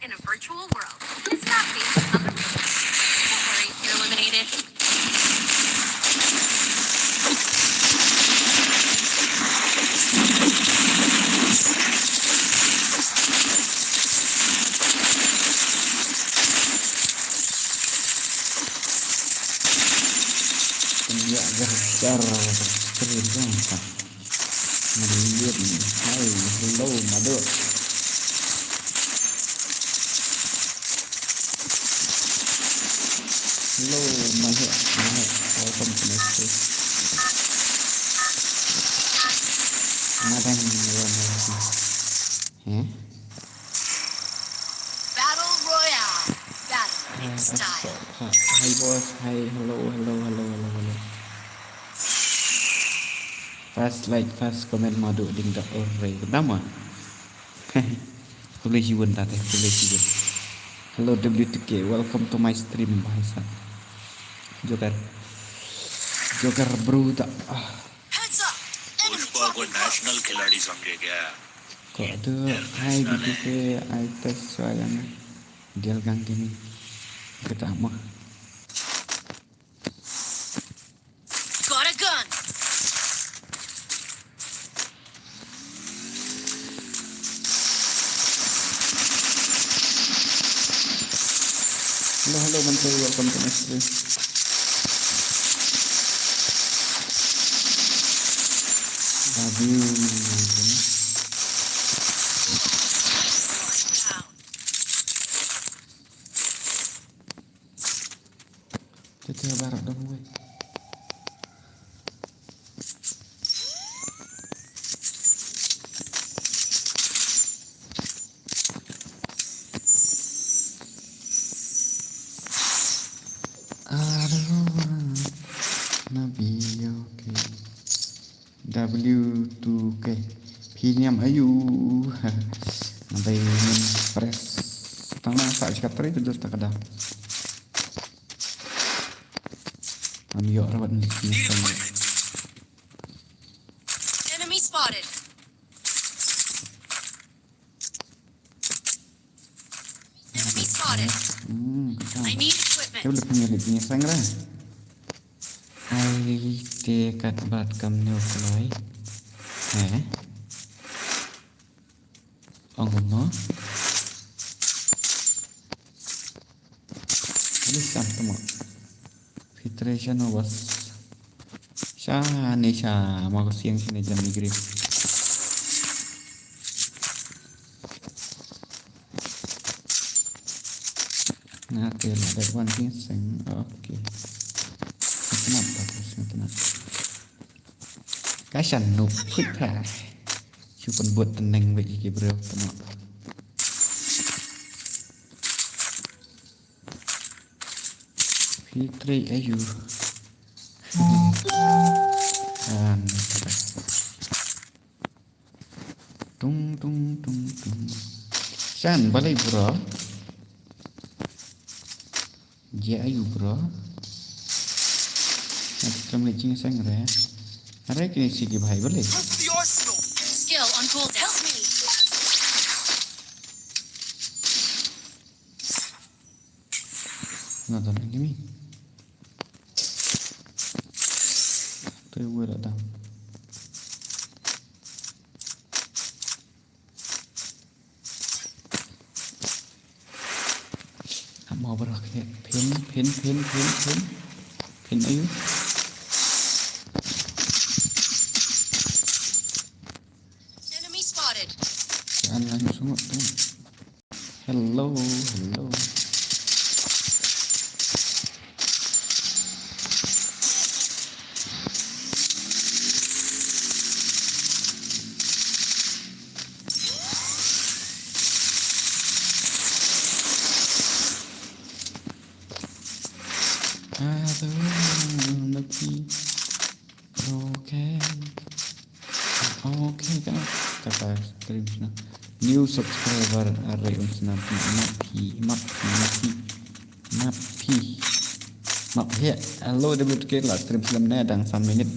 in a virtual world. It's not based on the real world. Don't worry, you're eliminated. Jar terlihat melihat hai hello madu hello madu welcome to my space madam Battle Royale. Battle in style. Hi boss, hi, hello. Fast like fast comment madu ding dak ore pertama. Boleh sibun tadi, boleh sibun. Hello W2K, welcome to my stream bahasa. Joker bro tak. Heads up. Pushpa को नेशनल खिलाड़ी समझे क्या? Kok ada hai B2K, I test soalan dia gang gini. Kita mah. Got a gun. Hello Bantay, welcome to my stream. Love you. Down. Kita barak dong gue. Nabi oke. W2K. Piniam ayu. Nanti press tanah saat skater itu terus tak ada. Ambil rawat ni. Enemy spotted. Enemy spotted. I need equipment. Dia boleh punya sangra. Ai dekat bat kam neokloi. Angoma. Ini sama. Filtration was. Nisha mau siang sini jam negeri. Nanti ada one thing sing. Oke. Kenapa terus? Kasan nup putra. Cuma buat tenang bagi bro teman. Fitri ayu. Tung. San balik bro. Ya ayu bro. Nanti kita melihat sang raya. Ada kini sih bahaya boleh. Skill on cooldown. Help me. Nonton lagi ni. Tu gue datang. Mau berakhir. Pin ayu. Enemy spotted. Jangan langsung tu. Hello. Lebih oke kan kata skripnya new subscriber array nanti mapi ya halo WTK lah stream filmnya dan 1 menit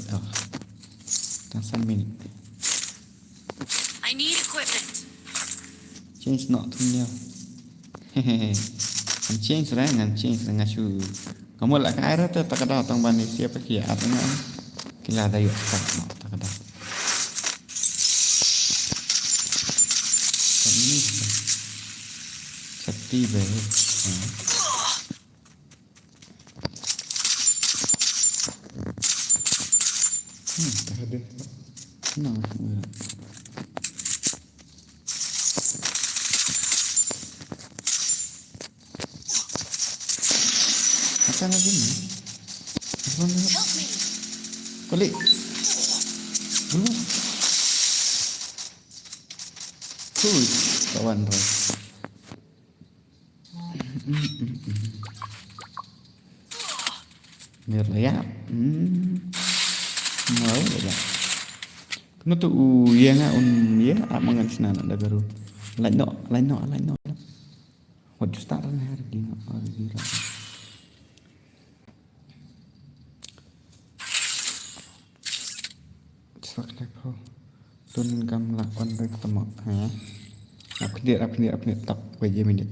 I need equipment. change not to new hehehe anjing ngasu kamu lah cái đó tak ada tang bani siapa kia atanya kila ada yuk tak ada ini sakti baik tak ada no apa lagi nih apa nih Help me. kali kawan Roy biar lah ya mau ya nó tụ yên á un ya amangan sinan ada garu lain no what you start on hari gini gila sak lek ho tun kam lakon rek temo ha aku dia tak waje minit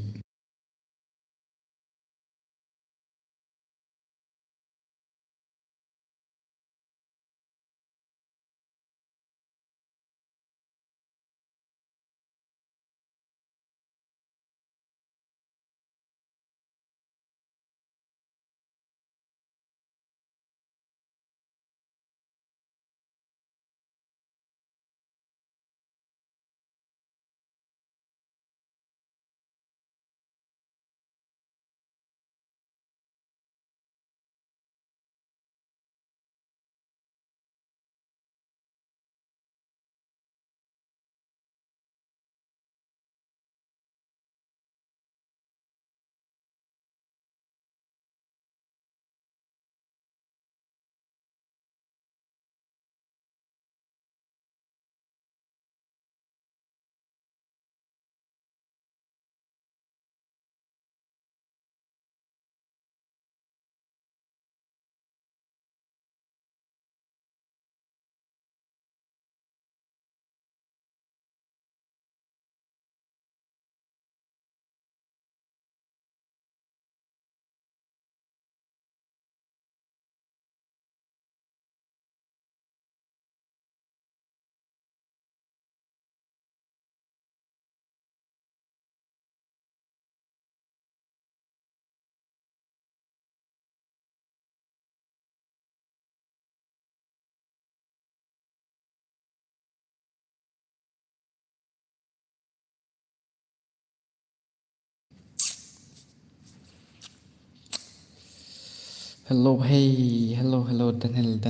hello hey hello Daniel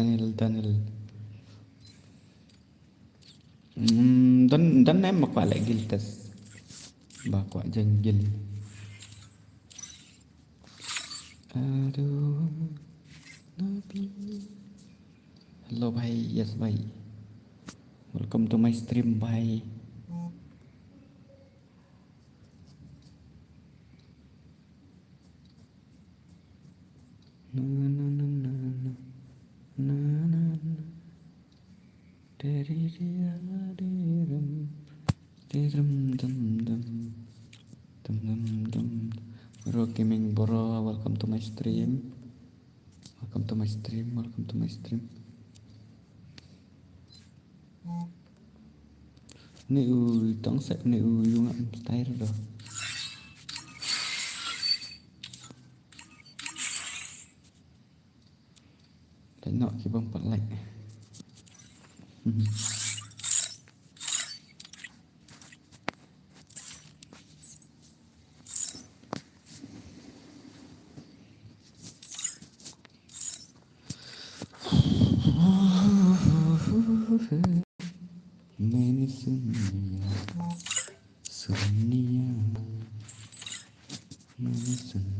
dan em mặc quả lại gil tas bà quả danh gil aduh nabi hello bhai yes bhai welcome to my stream bhai na na na na na na na dari dia diram diram dum dum dum dum dum bro gaming bro welcome to my stream này ui tống sẹp này ui luôn ạ tay rồi đánh nọ cái bông bật lạnh Many Sunia Many Sunia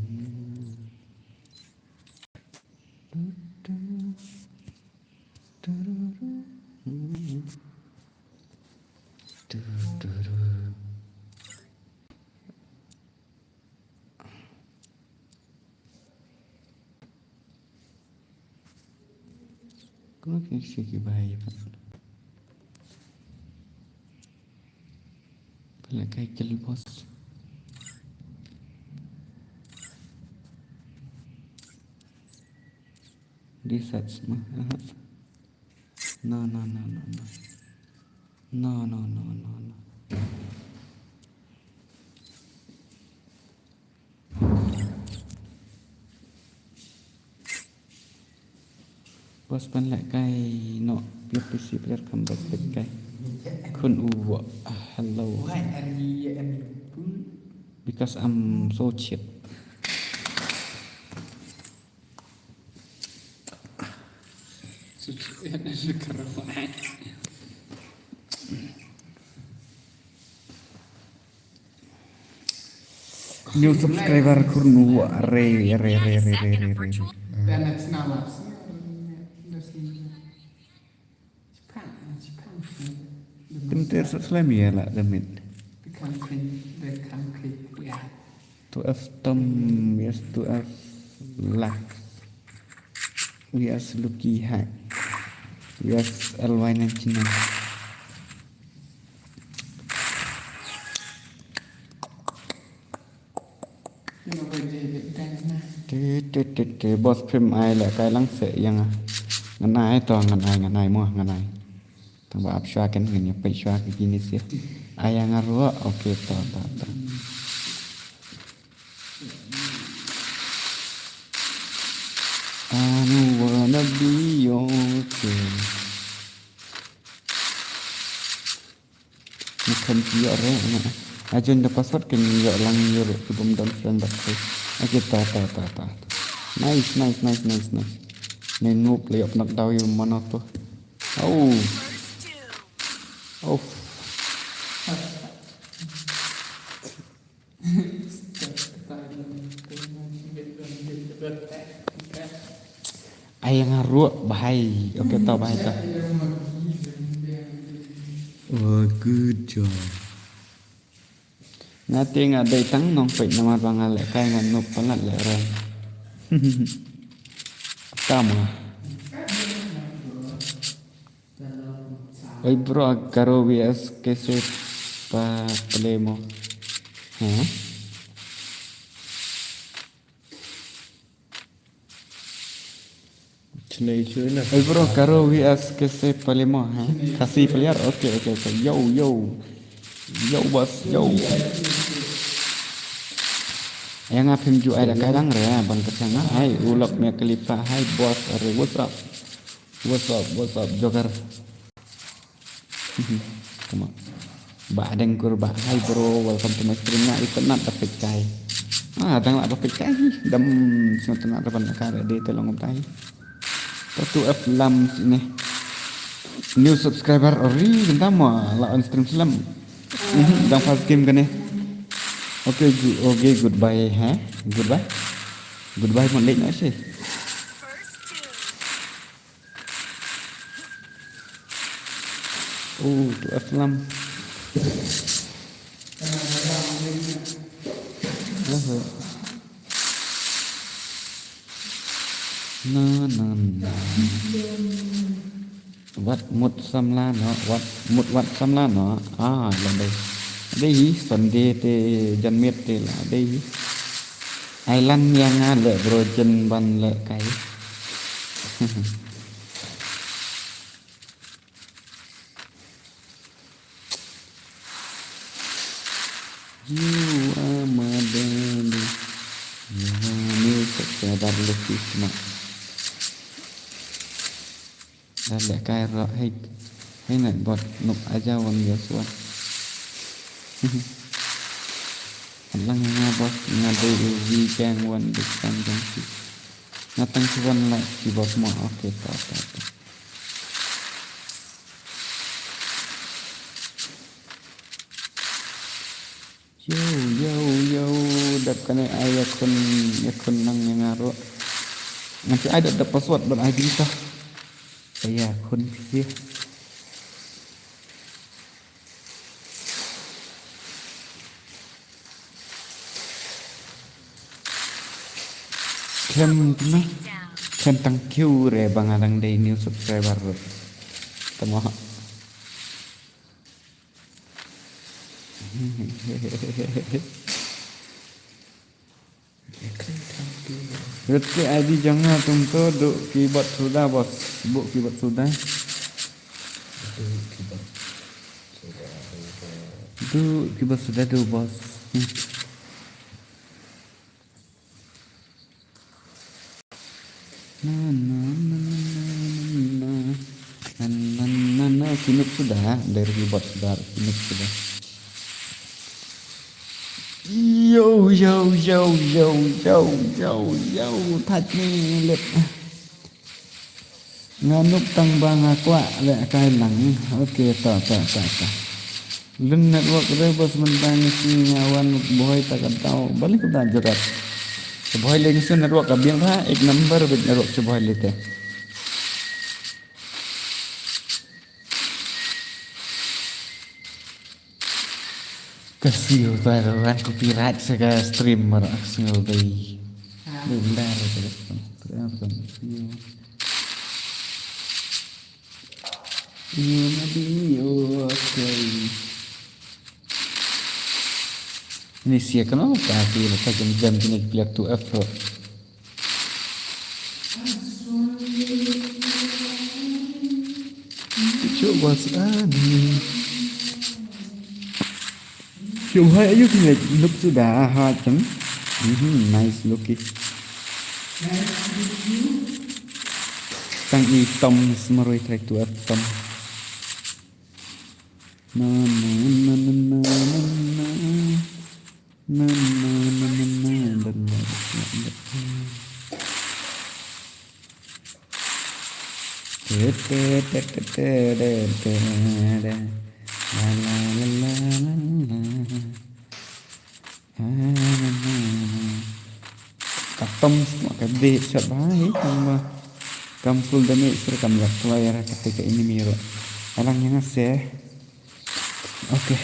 có cái sự bài là cái chân boss reset semua. No. Bos pan lại cái nọ biết PC player come back cái kun uwa hello Why are you and because I'm so cheap. New subscriber kun uwa re. then it's not us. Pinter selama ya lah demit. Become quick, yeah. To F Tom, yes to F Lack. Yes Lucky Hack. Yes LY99. Nhưng mà bây giờ hiện tại là Cái boss phim ai là cái lăng sẽ yang à ngân ai toàn ngân ai mua ngân ai thằng bà áp xoa cái ngân nhập bị xoa cái gini sih ayah ngaruh oke ta I wanna be okay bukan dia orang aja ndak password kan ya lang yur belum dan friend back oke ta nice này noob lấy ập nặc đau yêu mà nó to oh ayah ngaruh bahai oke tau bahai ta good job ngati ngadai tang nong pek nama bangal lek kai ngan noob palat lek rai Tama. Oi bro, karo VS कैसे play mo? Hah? Oi bro, karo VS कैसे play mo? Hah? Kasih player? Okay. Yo boss, yo. Yang ngapim ju ada kadang re ban kecang hai ulok me kelipa hai bos are what's up joker come on ba deng kur ba hai bro welcome to my stream na ikenat dapat kai dang la dapat kai dam senatna dapat nakare de tolong tai to F lam sini new subscriber ori bentar mah la on stream selam dang fast game kan Okay, goodbye, huh? Goodbye, một lệnh nữa chứ. Tụi F5. What một xăm la nó, what xăm la nó. Lần đây. Đây Sunday te janmit te lah đây island yang ada bro jen ban le kai you are my baby you are me sekedar lebih cuma dan le kai ro hay nak buat nuk aja wan Joshua lang nga bos nga day weekend one discount dong si natang si one like si bos mo okay ta yo dap kana yakun nang ngaro nanti ada password ber ID ta saya kun sih Kem thank you re bangalang day new subscriber tamo Rezeki ID jangan tuntut duk keyboard sudah bos. Sibuk keyboard sudah. Duk keyboard sudah tu bos. Na na na na na na na na kinuk sudah dari keyboard sudah kinuk sudah. Yo yo yo yo yo yo yo thật ni lực nganuk tang bang aqua le kai nang oke ta lưng network re bos mentang si ngawan boy ta kan tau balik ta jerat boy le ni network ka biang tha ek number bit network boy le te Kasih baruan copyright sega streamer single day. Benar terus. Ini siapa kenapa tapi lepas jam ini kelihatan tu effort. Coba sekali. Coba ayo kita look sudah macam nice looking. Tang hitam semeruit track tu hitam. Na na na na na na na na na na. La la la la la. Katom semua kadeh sabai kam full damage sur kam lak layar ketika ini miro. Alang yang ngasih. Oke.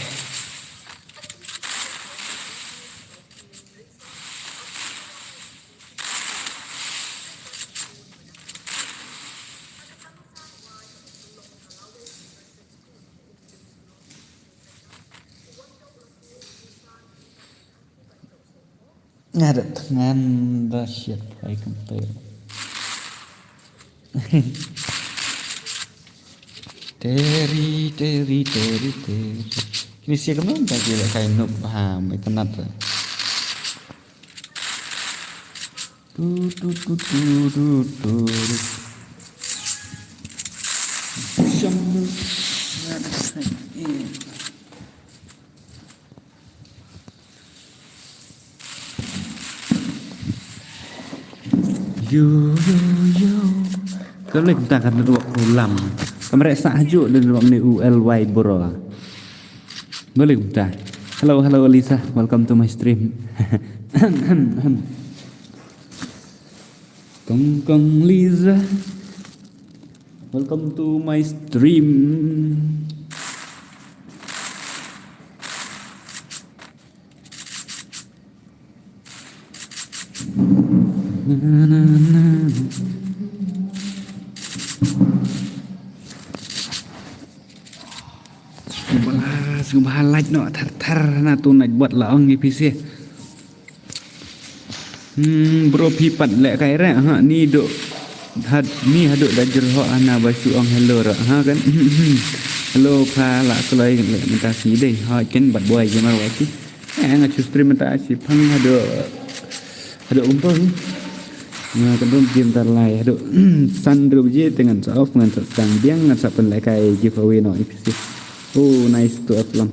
Ngadat tangan dahsyat baik kempel. Teri. Ini siapa kan tak kira kain nuk paham itu nat. Tu. Syam. Yo. Kalau kita akan duduk ulang, kamera sahaja duduk ni ULY bro. Boleh kita. Hello Lisa, welcome to my stream. Kong Lisa, welcome to my stream. Subah like no tar na tu nak buat laong ni PC. Bro pipat lek kai rek ha ni duk haduk dajer ho ana basu ong hello ra ha kan. Hello pha la kelai lek minta si dei ha ken bat boy je mar wati. Ngacu stream minta si phang haduk umpang. Nga kadang game terlai haduk san dru je dengan off ngan sang biang ngan sa pen lek kai giveaway no PC. Oh nice tu aflam.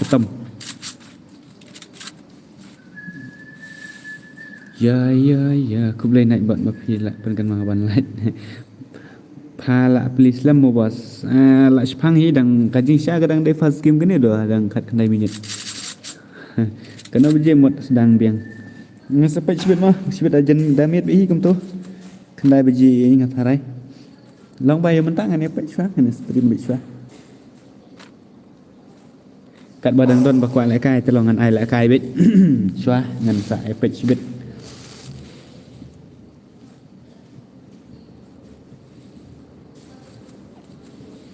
Ketam. Ya, aku boleh naik buat mapi lah penkan mangaban light. Pala please lah mo bos. Lah sepang hi dang kajing sia kadang day first game kene doh dang kat kendai minit. Kena beje mod sedang biang. Ngasapai sibet mah, sibet ajan damit bi kum tu. Kendai beje ingat harai. Long bay mentang ni apa sua kena stream bi sua. Kat badang don bakwa lek kai telongan ai lek kai bet. Sua ngan sa epek sibet.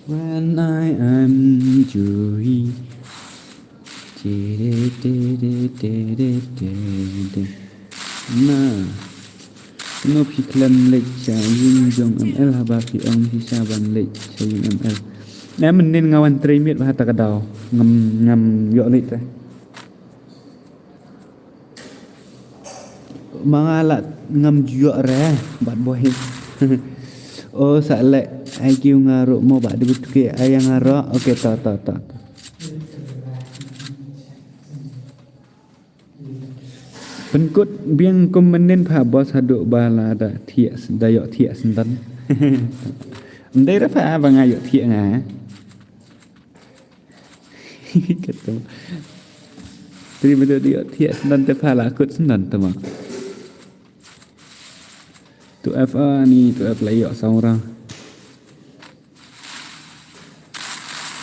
When I am joy. Nah. Ngô phi klan lệch cha yin jong ml haba phi ong phi sa ban lệch cha yin ml. Nè mình nên ngawan tray miết và ta kadao ngam ngam yo lệch ta. Mga alat ngam juak re bat boy. Oh sa lek ai kêu ngaruk mo bat dibut ke ayang ngaro. Okey ta. Penkut biang komenin pha bos haduk bala da thiak dayok thiak sendan. Ndai ra pha ba ngayok thiak nga. Kata. Jadi betul dia thiak sendan te pha la kut sendan tu mak. Tu FA ni tu F layok seorang.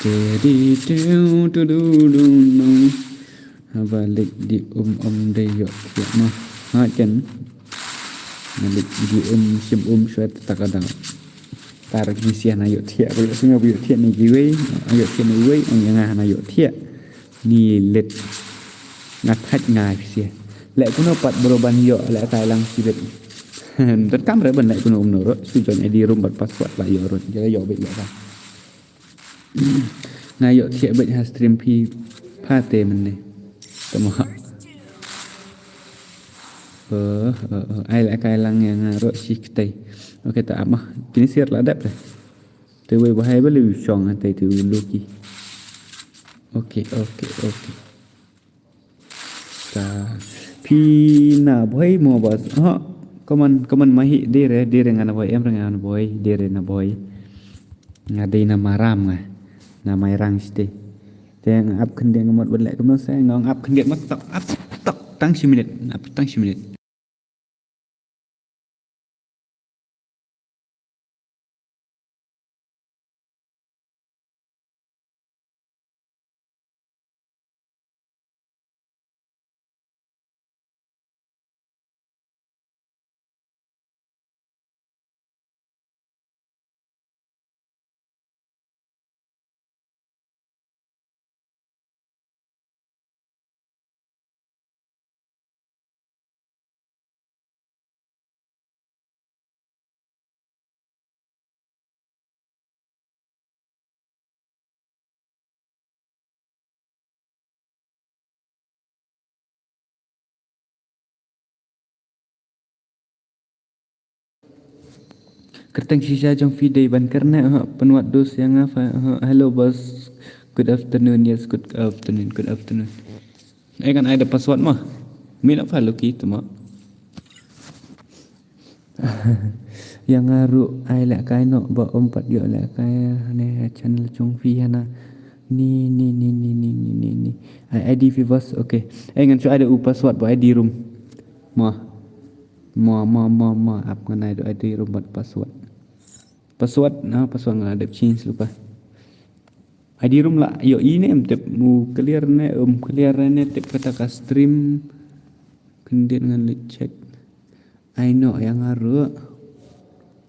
Jadi tu balik di dayok thiak mah. Ha kan. Balik di sim syuat tak ada. Tar gisian ayok thiak ayok sungai ayok thiak ni giwe ayok thiak ni giwe ong yang ayok thiak ni let ngathach ngai sia. Lek kuno pat beroban yo lek Thailand silet. Tất cả mọi vấn đề của nó nữa suy cho ID room bật password lại rồi cho nó bị vậy ngay dụ thiện bệnh ha stream pi pha tề mình này tầm họ ai lại cài lăng nhà rồi xí tây ok ta mà chính xác là đẹp rồi từ bây giờ hay với lưu chọn tây từ Loki ok ta pi na boy mo bas họ Kaman mahi dire ngana boy em ngana boy dire na boy ngadai na maram nga na mai rang ste teng ap khende ngamot bele kumno sa ngong ap khende mat tok tang 10 minit ap tang 10 minit Kertang sisa jong fide ban karena penuat dos yang apa hello boss good afternoon yes good afternoon kan ada password mah min apa Loki tu mah yang ngaru ai lek kai no ba ompat yo lek kai ne channel jong fi hana ni ID vivas okay ngan cu ada password ba ID room mah ap ngan ada ID room buat password nggak ada change lupa ID room lah yo ini tip mu clear ne tip kata ka stream kemudian ngan check I know yang ngaru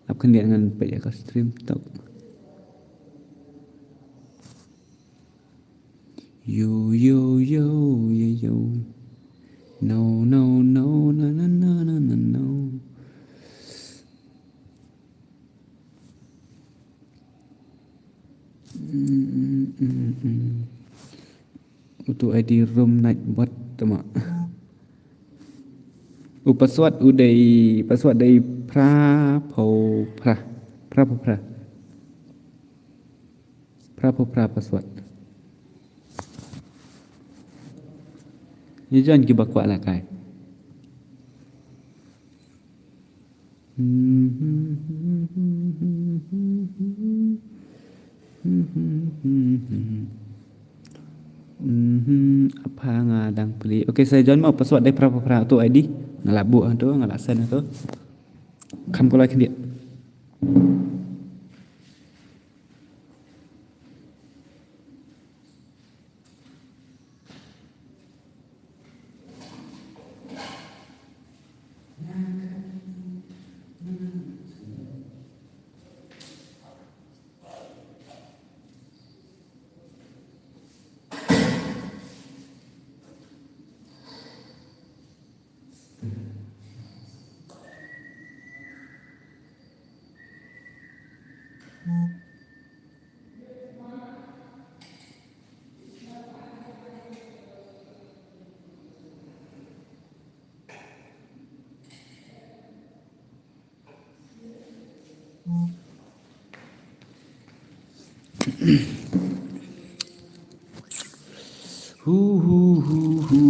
ap kemudian ngan pe ka stream tok yo no Untuk ID room naik buat temak. Password dari pra password. Ni jangan kita kuat lah kai. Apa ngadang beli? Okey, saya John mau password dari pra tu ID. Ngalak bu tu, ngalak send tu. Kam ko like dia.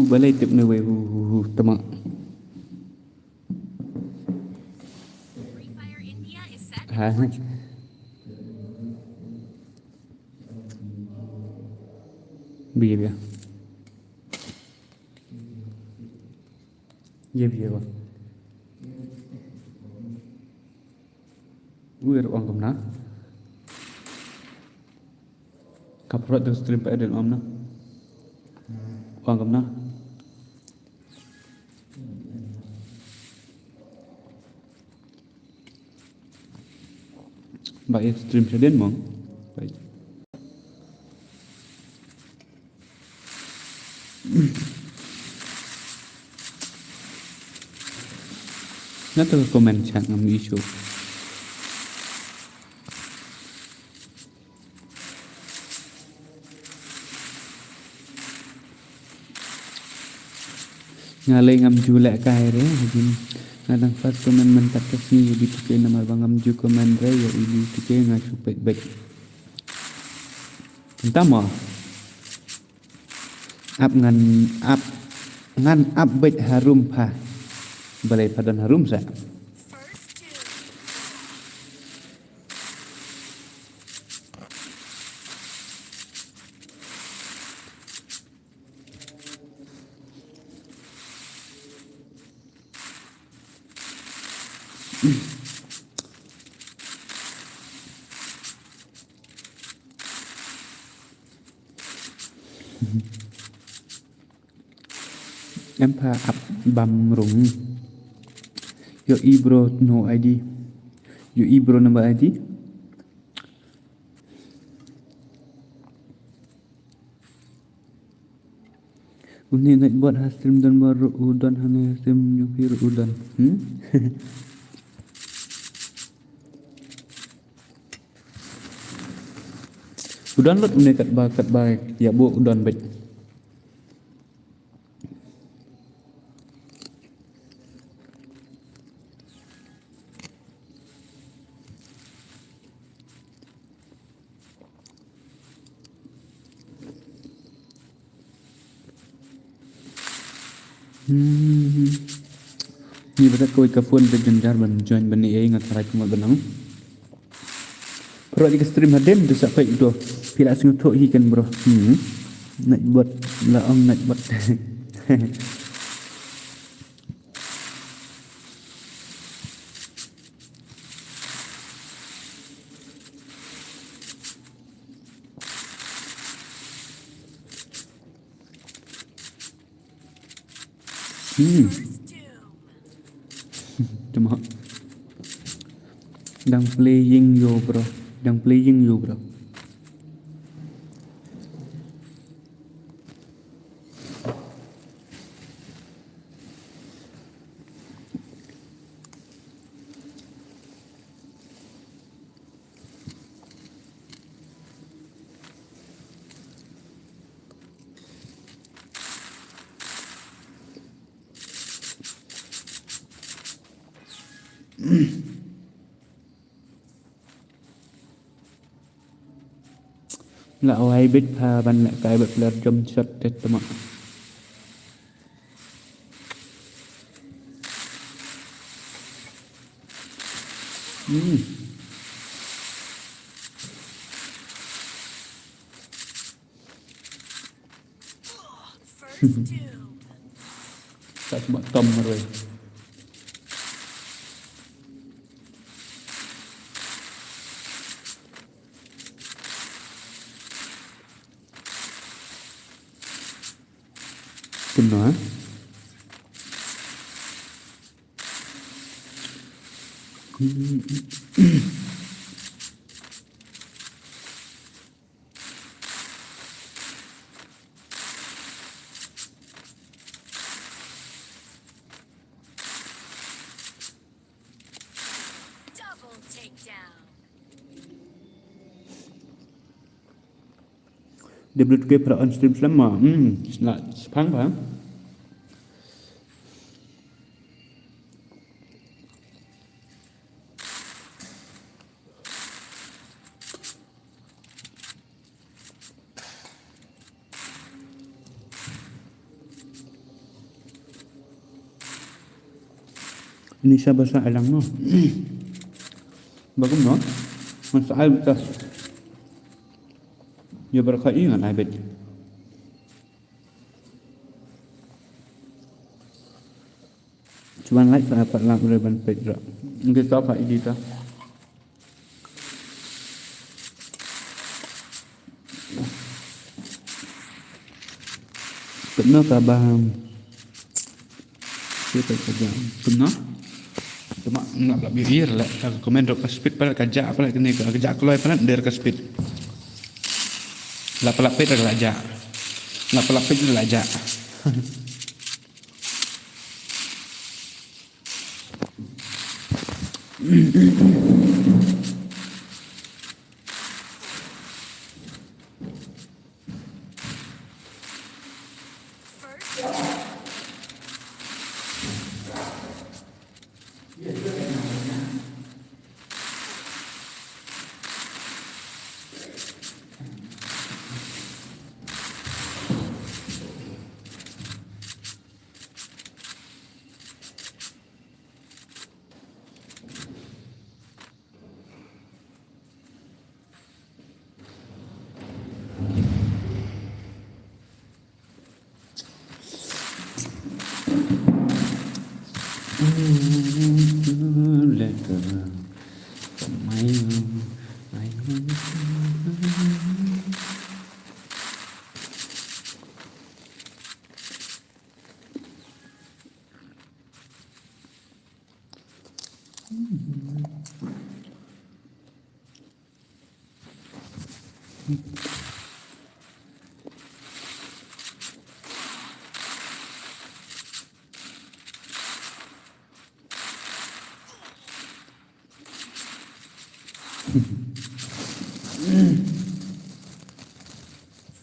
Balai tip na way tama. Free Fire India is set Ha. in Portugal. Biar. Ya biar. Uir orang kemana? Kaprot terus stream pada dalam amna. Orang kemana? Baik stream sedang mong. Baik. Nanti komen chat ngam isu. Ngalai ngam julek kai re hajin ngadang fast komen mentak kesni di tike nama bangam ju komen re ya ini tike ngasu baik. Entama up ngan up baik harum pa balai padan harum sa. First two. Em pha up bam rung. Yo bro no ID. Yo bro number ID. Uni nak buat stream dan baru udan hanya stream nyupir udan. Udan lot uni kat baik ya bu udan baik. Ni betul kau ikafun berjenjar join bani ngat sarai cuma benang. Pro di stream haden tu sampai itu pila sengutuk hikan bro. Nak buat laong nak buat. First two. Cuma đang playing yo bro, đang playing yo bro. Là ai biết pha ban lại cái bật lật trong sật tết tầm ạ. First two. Tak cuma tom rồi. Kena. Double takedown. Dia boleh tukar peraan stream selama. Nak sepang bang. Indonesia bahasa alang no. Bagus no. Masalah kita. Ya berkah ingat habit. Cuman like dapat lah boleh bantu juga. Kita apa kita? Pernah bang? Kita kerja. Pernah? Cuma enggak birir lah. Aku komen ke speed pada kerja apa lagi ni? Kerja keluar pada der ke speed. Lapit dah aja. Lapit dah aja.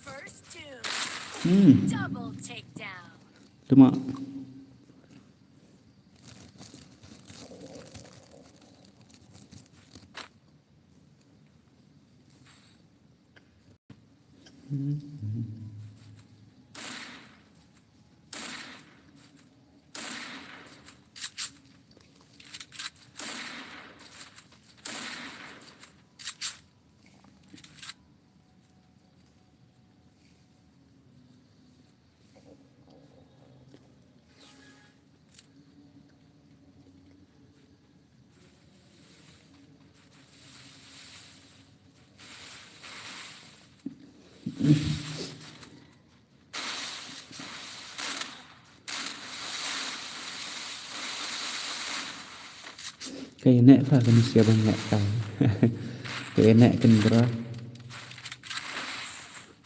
First two. Double takedown. Cuma kayak enak lah kan siapa banyak tahu. Kayak enak kan bro.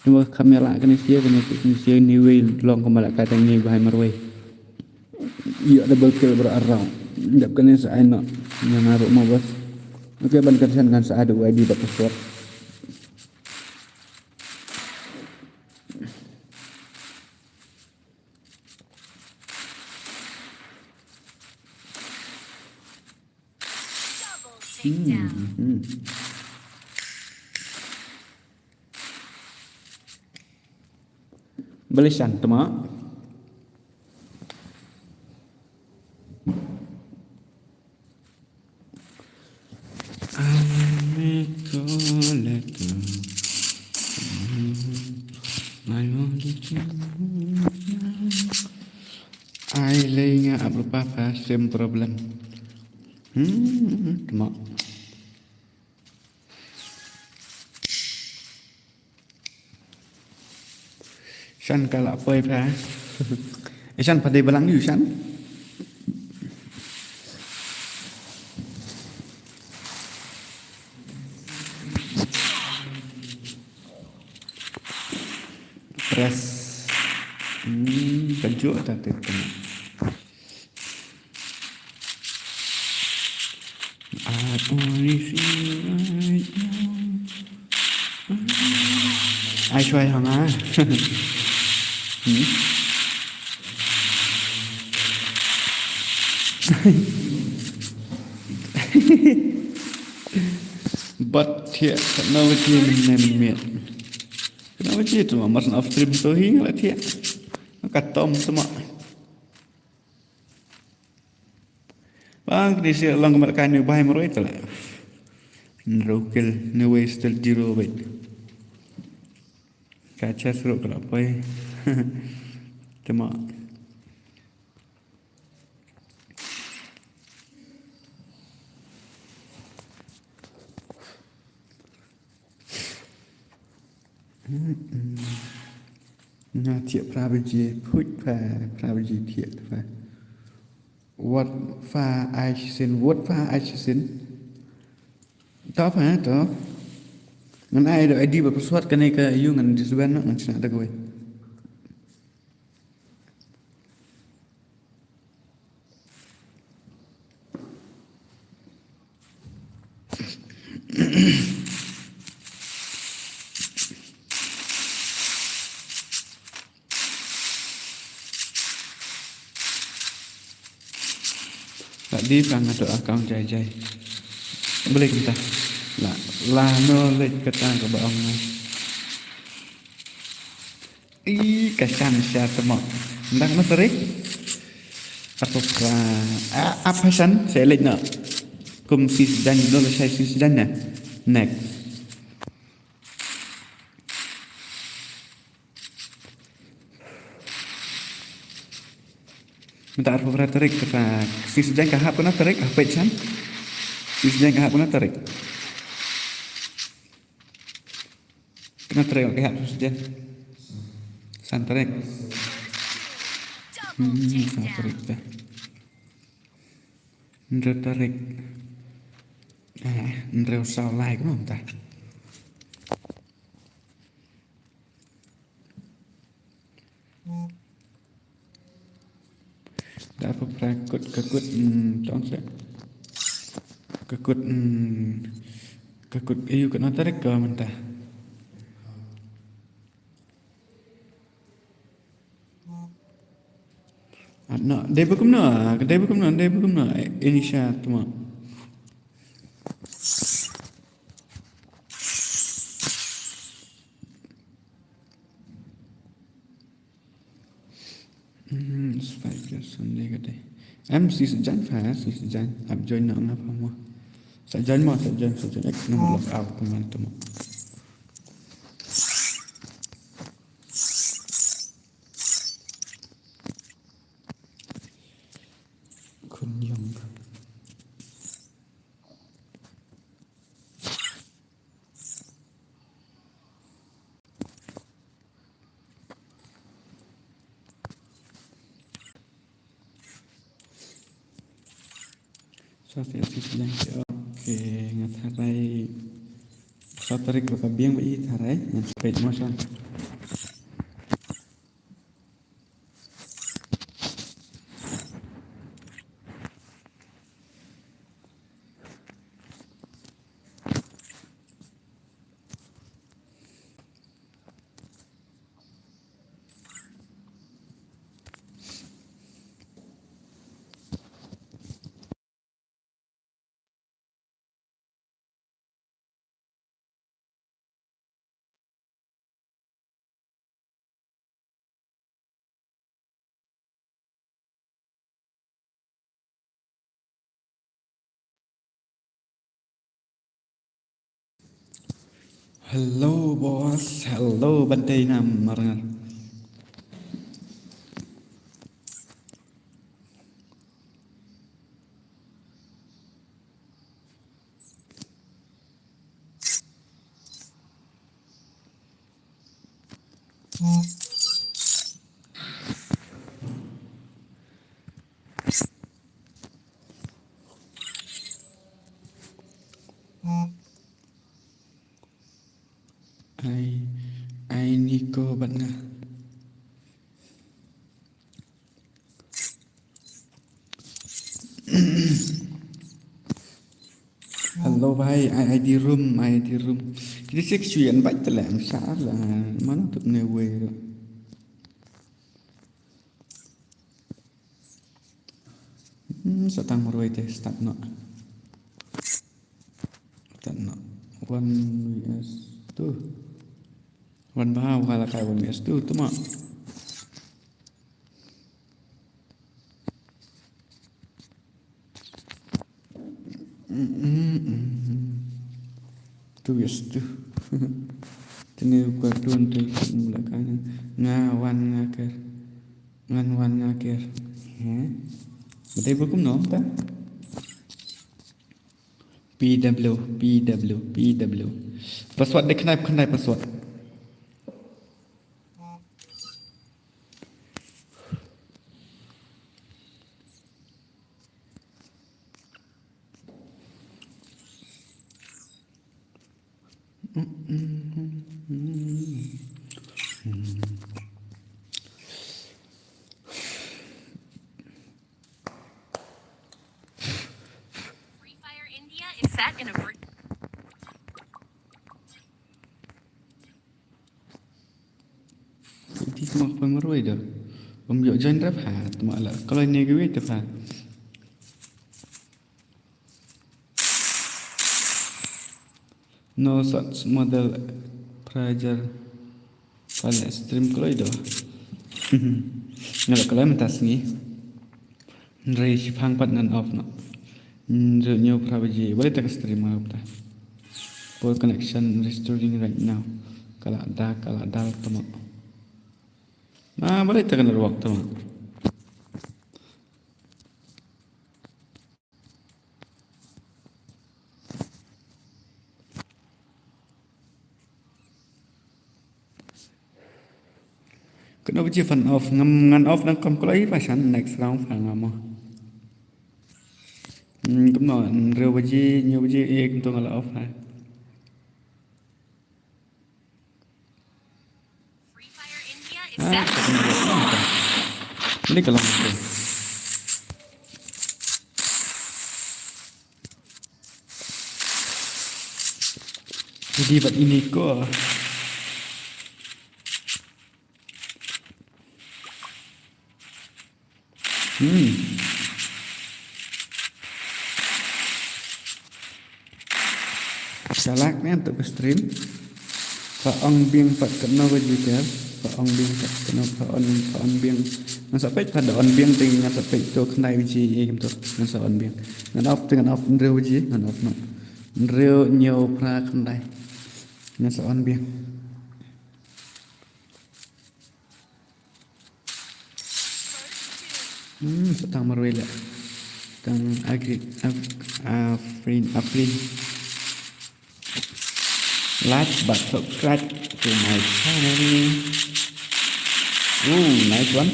Cuma kamera kan siapa ni way long kemalak kata ni bahai marway. Iya double kill bro around. Jap kan ni saya nak yang naruh mau bos. Okey ban kerjaan kan saya ada ID dapat shot. Double takedown. Belisan temak. Ai lay nga apa same problem. Temak. Shan kalau apa ya? Shan pada belang you Shan. Press. Kejut tak tu. I only feel right now. Ai xoay hả má? But thiệt kenapa dia menemit? Kenapa dia tu mas off stream tu hing lah thiệt? Katom semua. Bang, di sini lang kemerdekaan ni bahaya meroy tu lah. Nerukil, newe still zero bait. Kaca seruk kalau apa ya. Cuma Nga thiệt ra bây giờ phút và ra bây giờ thiệt và what pha ai xin what pha ai xin top hả top ngan ai do ID berpesuat kan ke you ngan disban ngan sina ada gue Tadi pang ada account jai boleh kita lah knowledge kata ke baong kasan siya temo ndak na tarik atau apa san saya lihat nak kum sis dan dulu saya sis dan next minta apa tarik kata sis dan kahap na tarik apa san sis dan kahap na tarik kena tarik kahap sis dan santarik Double santarik takedown. dah ndre tarik ndre sao lai cũng không ta đã phục ra cột trong sẽ cột yêu của nó tarik cơ mình ta no, dia bukan Indonesia tu mah. Spike Sunday cái đây. Em si sejan phá, si sejan. Em join nó apa mah. Sejan ek nomor log out teman tu mah. Kun Yong. So saya sedang oke ngatarai so tarik ke biang bayi tarai yang speed motion Hello bos, hello Bantai Nam Marangan. Ai Nico Batna. Hello भाई ID room cái chiếc chuyện bách từ làm xã là món tụi nêu quê rồi setang meruai teh start no one vs tu one bahau kalau kayak one vs tu mah Tu yes tu. Tini kartun tu ikut belakangnya. Ngawan ngakir. Nganwan ngakir. Betul bukum no ta? PW. Password dia kenai password. Free Fire India is set in a Itu semua apa merui dah. Yuk join rap malah. Kalau ini gue tu No such model pressure pada stream kalau itu. Kalau minta sengi, raise phang pat ngan off no. Nyo prabaji boleh tak stream apa? Poor connection restoring right now. Kalau ada teman. Boleh tak kena waktu teman. Kenapa je fan off ngan off nang kom kolai pasan next round phang amo. Cũng nói rêu baji nhiều baji ek tu ngala off ha. Free Fire India is set. Ini kalau tu. Jadi buat ini ko. Salak ni untuk stream. Paong biang pat kena juga. Paong biang pat kena paong biang. Sampai pada on biang tinggal sampai tu kena uji gitu. Nasa on biang. Ngan off dengan off real uji. Ngan off no. Real nhiều pra kena. Nasa on biang. Setang marwela. Tang Afrin. Like but subscribe to my channel. Nice one.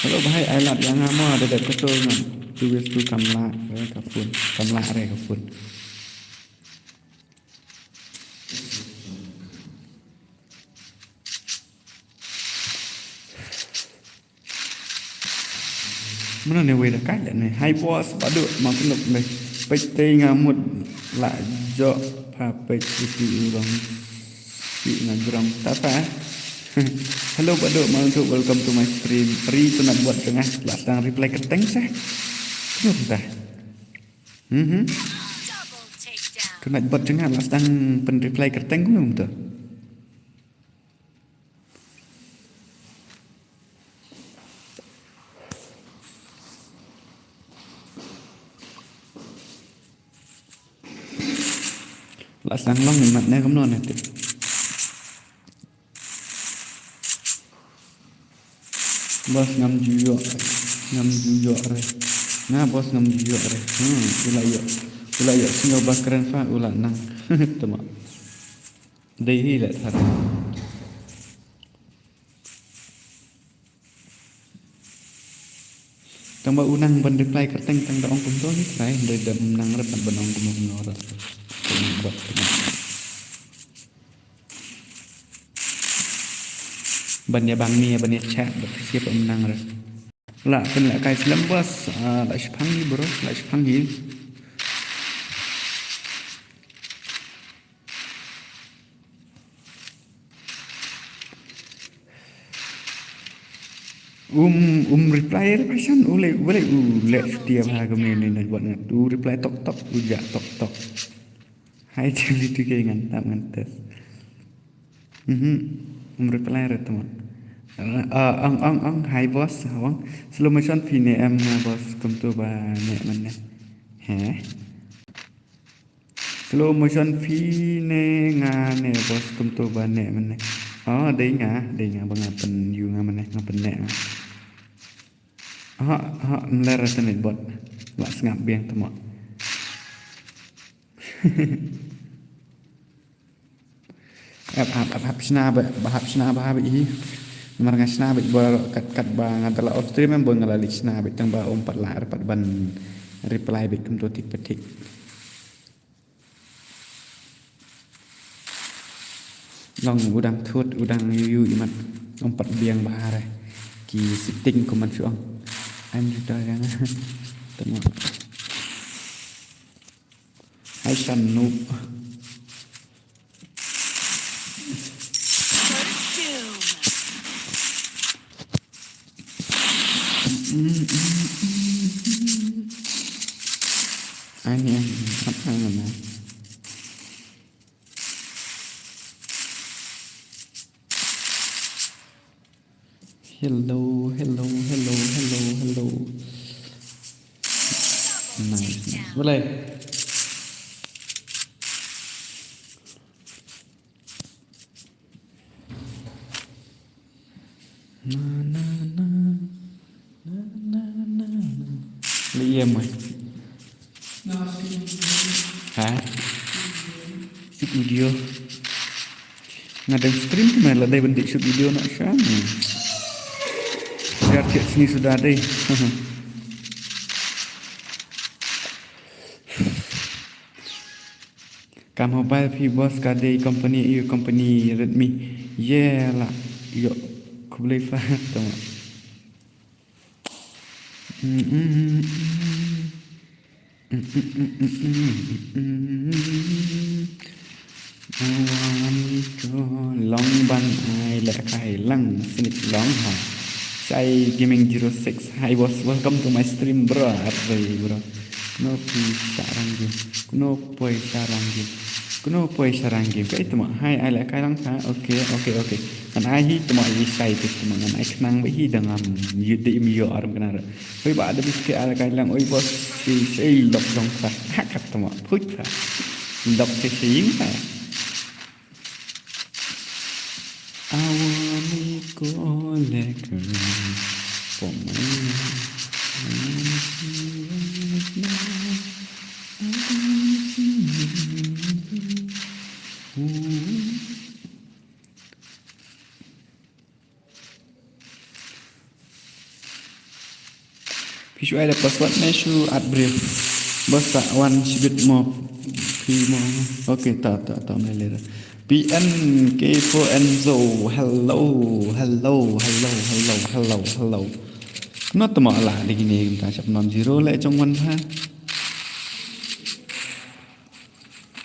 Hello bahai I love yang amo ada betul ngan. Tu wis tu kamla kafun. Kamla are kafun. Mana ni wei dah kalah ni. Hai bos baduk makin nak ni. Pete ngamut la jo pape itu orang si ngagram apa? Hello baduk mantuk welcome to my stream. Pri tu nak buat tengah latang reply keteng sah. Kenapa dah? Double takedown. Tu nak buat tengah latang pen reply keteng pun tu. Sang long ni mat na kamnon nanti. Bos ngam juyo re. Nah bos ngam juyo re. Ula yo singo bas keren fa ula nang. Tama. Dei la thar. Tang ba unang ban reply kerteng tang da ong kum to ni trai ndai dam nang rat ban ong kum nora. Buat banyak bang ni banyak chat siapa menang ras lah kena kai selam bos lah sepanggi bro lah sepanggi reply person boleh setiap hari kami ni buat ngatu reply tok ujak tok hai jadi tu kayak ngantas reply re teman hai bos awang slow motion pine em bos kum tu ba ne mana slow motion fine ngane bos kum tu bane mane dei nga bangapen yu nga mane ngapen ne ler tenet bot wa ngap biang temo ap sna ba i mar nga sna ba kat ba ngadala off stream em bo ngalali sna ba tang ba umpat la pat ban reply ba kum tu tik petik long udang thut udang yu imat umpat biang bahare ki sitting ko man suang an juta yang temo ai san nu ani apa namanya hello nice boleh liam mày hả shoot video ngadeng stream kemana lah dari bentuk shoot video nak syam biar cik sini sudah ada kam mobile phi boss ka dei company Redmi yeah lah yo ku boleh faham tu long ban ai la kai lang sinik long ha Sai Gaming 06. Hi boss, welcome to my stream bro. Array bro. No sarang game. Kuno poi sarang game. Kai tuma. Hi ai la kai lang sa. Okay. Kan ai hi tuma i sai tu tuma kan ai kenang ba hi dengan yudi mi yo aram kana. Oi ba ada biske ala kai lang oi boss si lok dong sa. Kat tuma. Put sa. Lok se sing sa. Awani kolek Pisau ada password mesu at brief. Bos wan sibit mo. Okay, tak melera. PN K4 Enzo. Hello. Nó tụi mọi là đi này chúng ta chập nón zero lại trong one ha.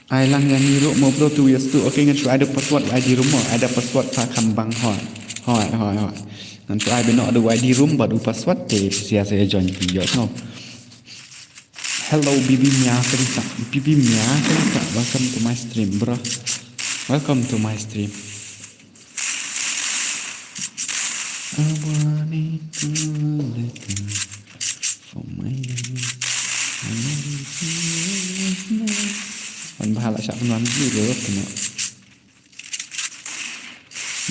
Ai lang yang zero mau pro 2 years tu. Okay, ngan ada password ID room ada password pha kambang hỏi. Ngan ai bên nọ ada ID room baru password thì saya join video no. Hello Bibi Mia Kerisa. Welcome to my stream bro. Welcome to my stream. I want it to let go for my Mình bahal siap penuan juga kena.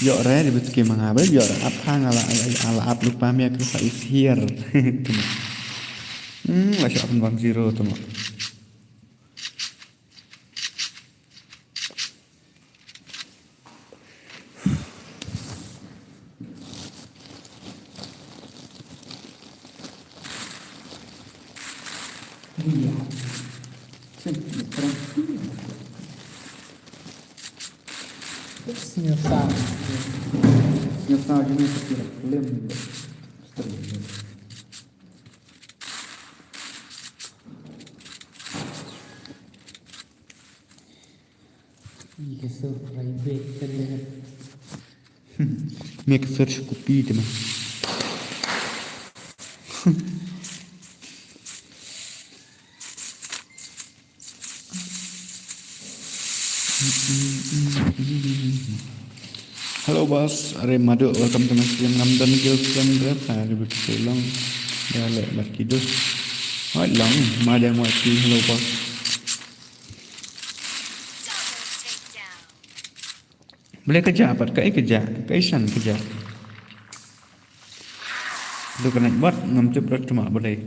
Yo re di betul kemana? Yo apa ala up lupa mi aku is here. Lah siap penuan zero tu mak. Nyesal jenis sekiranya lem. Iya private kan. Make search kopi teman. Hello boss, are madu welcome to my stream. Ramdan girlfriend berapa? Lebih long. Dah lepas tidur. Long, madam waktu hello boss. Boleh kerja apa? Kerja. Kaisan kerja. Lu kena buat ngamcep cuma boleh.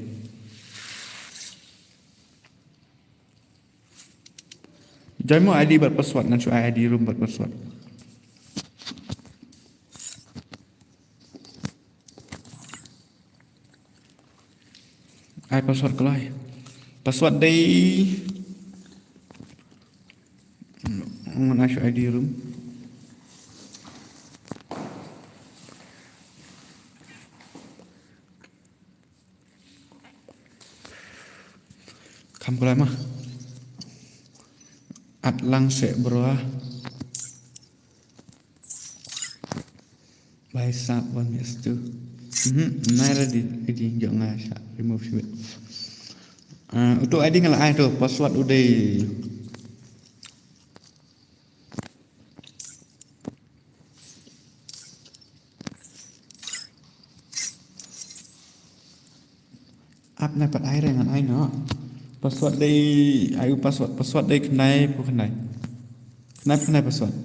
Jangan mau ID buat password nanti ID room buat password. Ai password kalau ai. Password dari mana ID room. Kamu lama. Atlang se bro. By sub 1s2. Nara di jangan ngasah remove sih. Untuk ID ngalah ai tu password udah. Up dapat air dengan ai no. Password dari ayu password dari kenai pun kenai. Kenai password.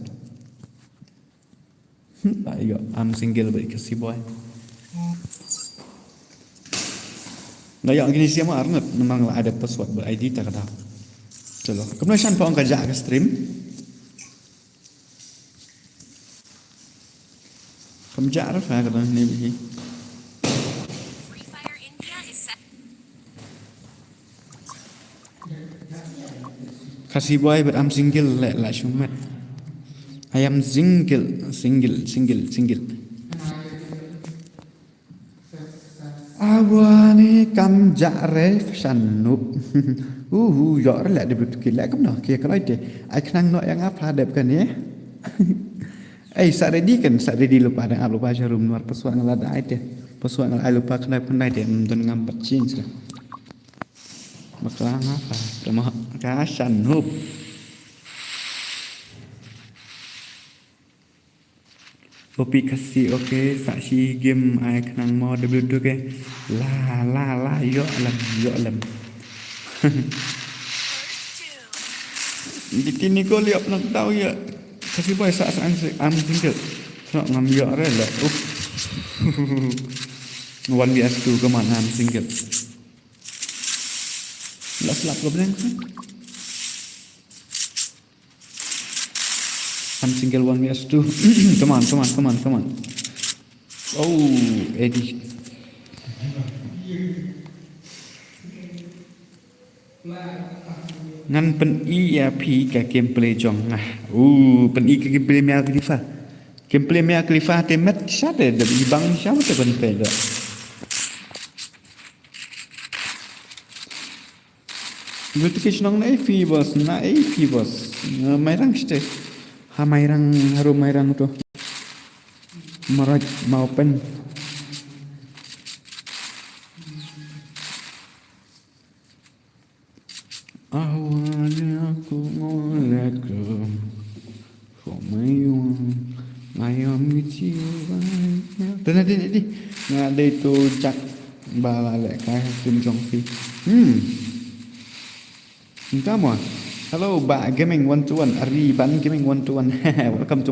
Tak juga. I'm single baik kasih boy. Layak gini siapa Arnold memang ada password ber ID tak ada. Celo. Kemudian pun kerja ke stream. Kerja apa kalau ni begini? Free Fire India is set. Kasih boy but I'm single like Shumat. I am single. Awani kam jare sanu. Yor lah dia betul lah kamu nak kira kalau itu. I kenang nak yang apa ada bukan ya? Saat ready lupa ada lupa jarum luar pesuan ngelada itu. Pesuan ngelada lupa kena dia untuk ngambat change lah. Bakalan apa? Cuma kasan hub. Kopi kasih okey saksi game ai kenang mau W2 ke. La yo alam. Di sini kau lihat nak tahu ya. Kasih boy saat am single. Sok ngam yo re lah. One vs2 ke mana am single. Lap kau bilang kan? I'm single 1vs2. Come on. Oh, Eddie. Ngan pen ERP ke gameplay jong nah. Pen ke gameplay Mia Khalifa. Gameplay Mia Khalifa temat siapa dah ibang siapa tu pen peda. Notification nang AP bos, na AP bos. Mairang ste. Mairang harum mairang tu. Maraj mau pen. Awalnya aku ngolek for my own with you. Dan nanti ngada itu jak balak kayak Kim Jong Fi. Entah mo. Hello, Ba Gaming 121. Ari Ban Gaming 121. Welcome to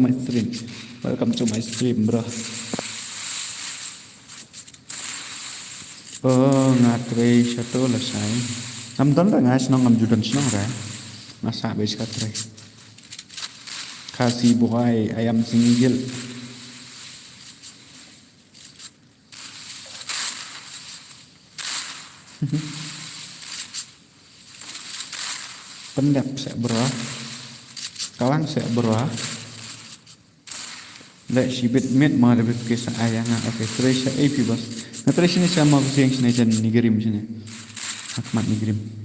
my stream, bro. Oh, ngatre satu lah say. Namdan dah ngas nang amjudan senang rai. Masa habis katre. Kasih boy, ayam single. Pendap saya berah, kalang saya berah. Lek sibit mit mah ada kisah ayang. Okay, terus saya AP bos. Nah terus ini saya mau yang sini jan nigerim sini. Akmat nigerim.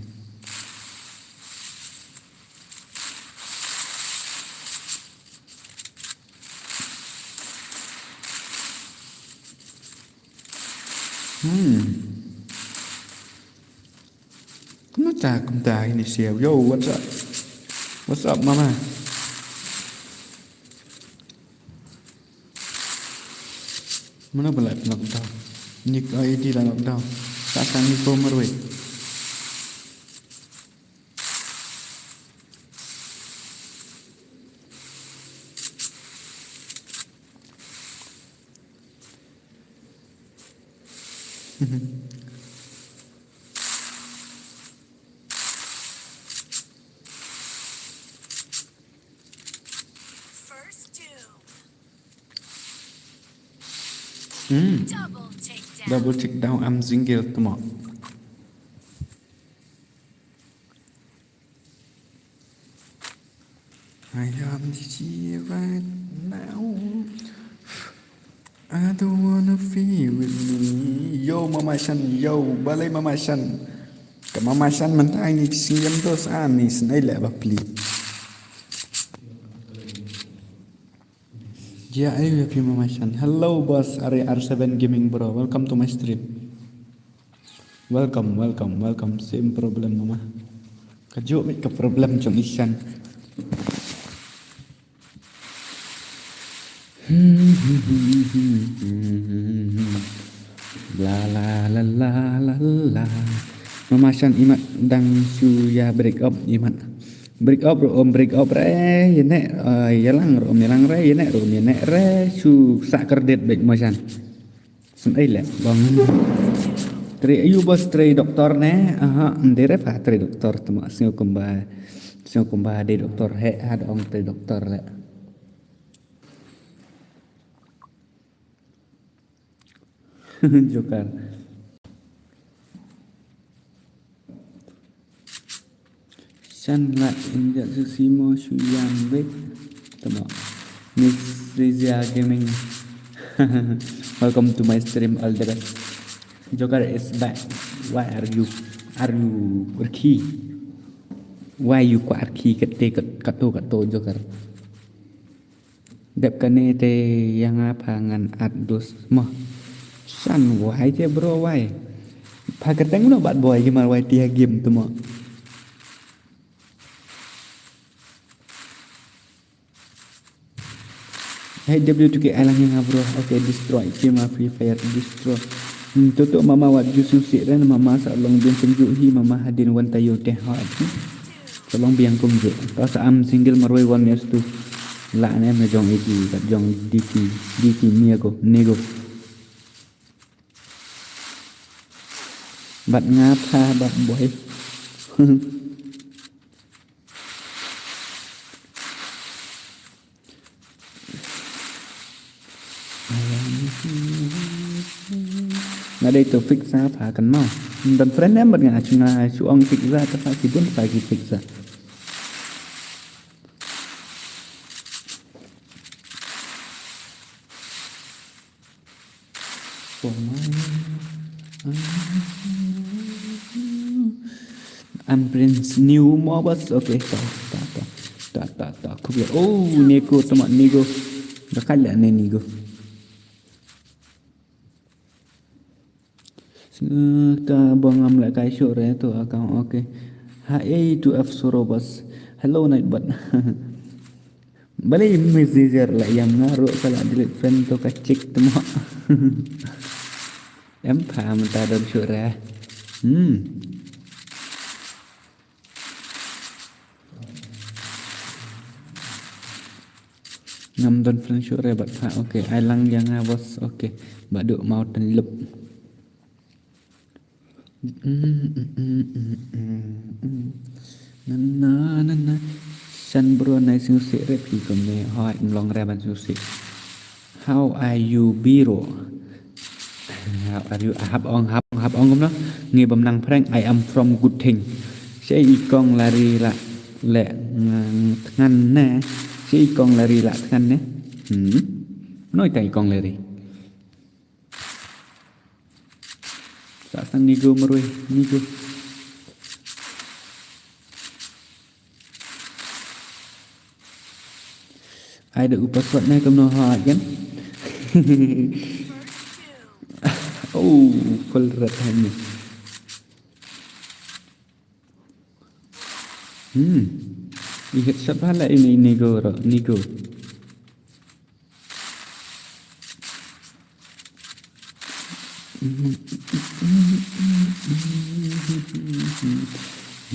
Kumta ini siap. Yo, what's up, mama? Mana belak lockdown? Ni ID lah lockdown. Takkan ni former way. First doom. Hmm. Double takedown. Double check down am single temo. I am here right now. I don't wanna feel with me. Yo Mama Shan, yo, balay Mama Shan. Ka Mama Shan man tayo ni singam dos anis na ilaba pli. Yeah, I love you Mama Shan. Hello boss, R7 Gaming bro. Welcome to my stream. Welcome. Same problem Mama. Kajo may ka problem jong isan. La la la la la la. Mama Shan imat dang suya break up imat. Break up ro om break up re yene yalang ro yalang re yene ro yene re su sakerdet baik Mama Shan. Sen ai le bang. Tri ayu bos tri doktor ne aha ndere fa tri doktor tama sio kumba de doktor he ada ong tri doktor le. Jokar. Shan la injak susimo suyang bek. Tama. Miss Rizia Gaming. Welcome to my stream all the best. Joker is back. Why are you Arki? Why you ku Arki kato Joker? Dep kane te yang apa ngan adus mah. Shan why te bro why? Pakai teng no bad boy gimana why dia game tu mah. Hey W2K alang yang bro. Okay, destroy game Free Fire destroy. Tutup mama wat jusu siren mama salong biang penjuhi mama hadin wan tayo teh hat. Salong biang kumju. Tas am single marwai wan mes tu. La ne me jong edi kat jong diki nego. Bat ngapa bat boy. Nga đây tôi fix ra phá cần mau. Dan friend em bật ngã chung là chú ông fix ra ta phải chỉ muốn phải kịp fix ra. I'm Prince New Mobus. Okay, ta. Kubia. Oh, Nico teman Nico. Dah kali ane Nico. Ta bangam lại cái show re tu account okay. Hai to F Sorobas. Hello Nightbot. Balik messenger lah yang ngaruh kalau delete friend tu kacik tu mak. Em paham tak dalam show re. Ngam don friend show re bat ha okay. Ai lang yang bos okay. Baduk mau tenlep. Na Shan bro nai susi rep hi kom ne hoi long re ban susi. How are you biro? How are you? Hab ong kom no. Ngi bam nang prank I am from good thing. Sei ikong lari la le ngan ne. Sei ikong lari la ngan ne. Noi tai ikong lari. Sang Nigo merui Nigo. Ai được password này cầm nó hỏi kan. Oh, full red hand. Ini headshot pala ini Nigo ro Nigo.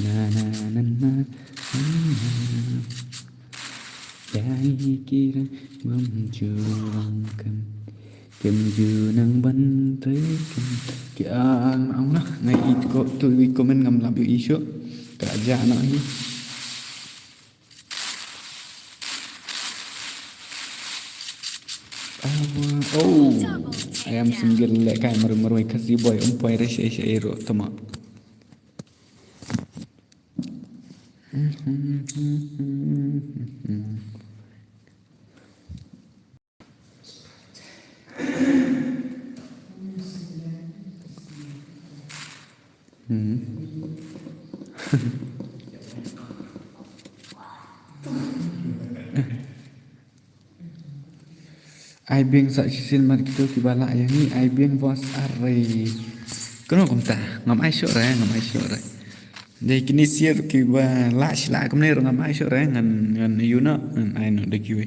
Na Jangan kira memcurangkan kem ju nang ban tới kem kia ông nó ngày ít có tôi comment ngầm làm biểu ý trước cả dạ nó hi oh ayam singgil lek kai meru-meru kasih boy umpai reshe ero tama ai biếng sợ xin mà kita tiba lại yang ni ai biếng was array kena kumta ngam ai syok ra ngam ai syok ra jadi kini siar kiba la sila kum ne ngam ai syok ra ngan yuna ngan ai no de kiwe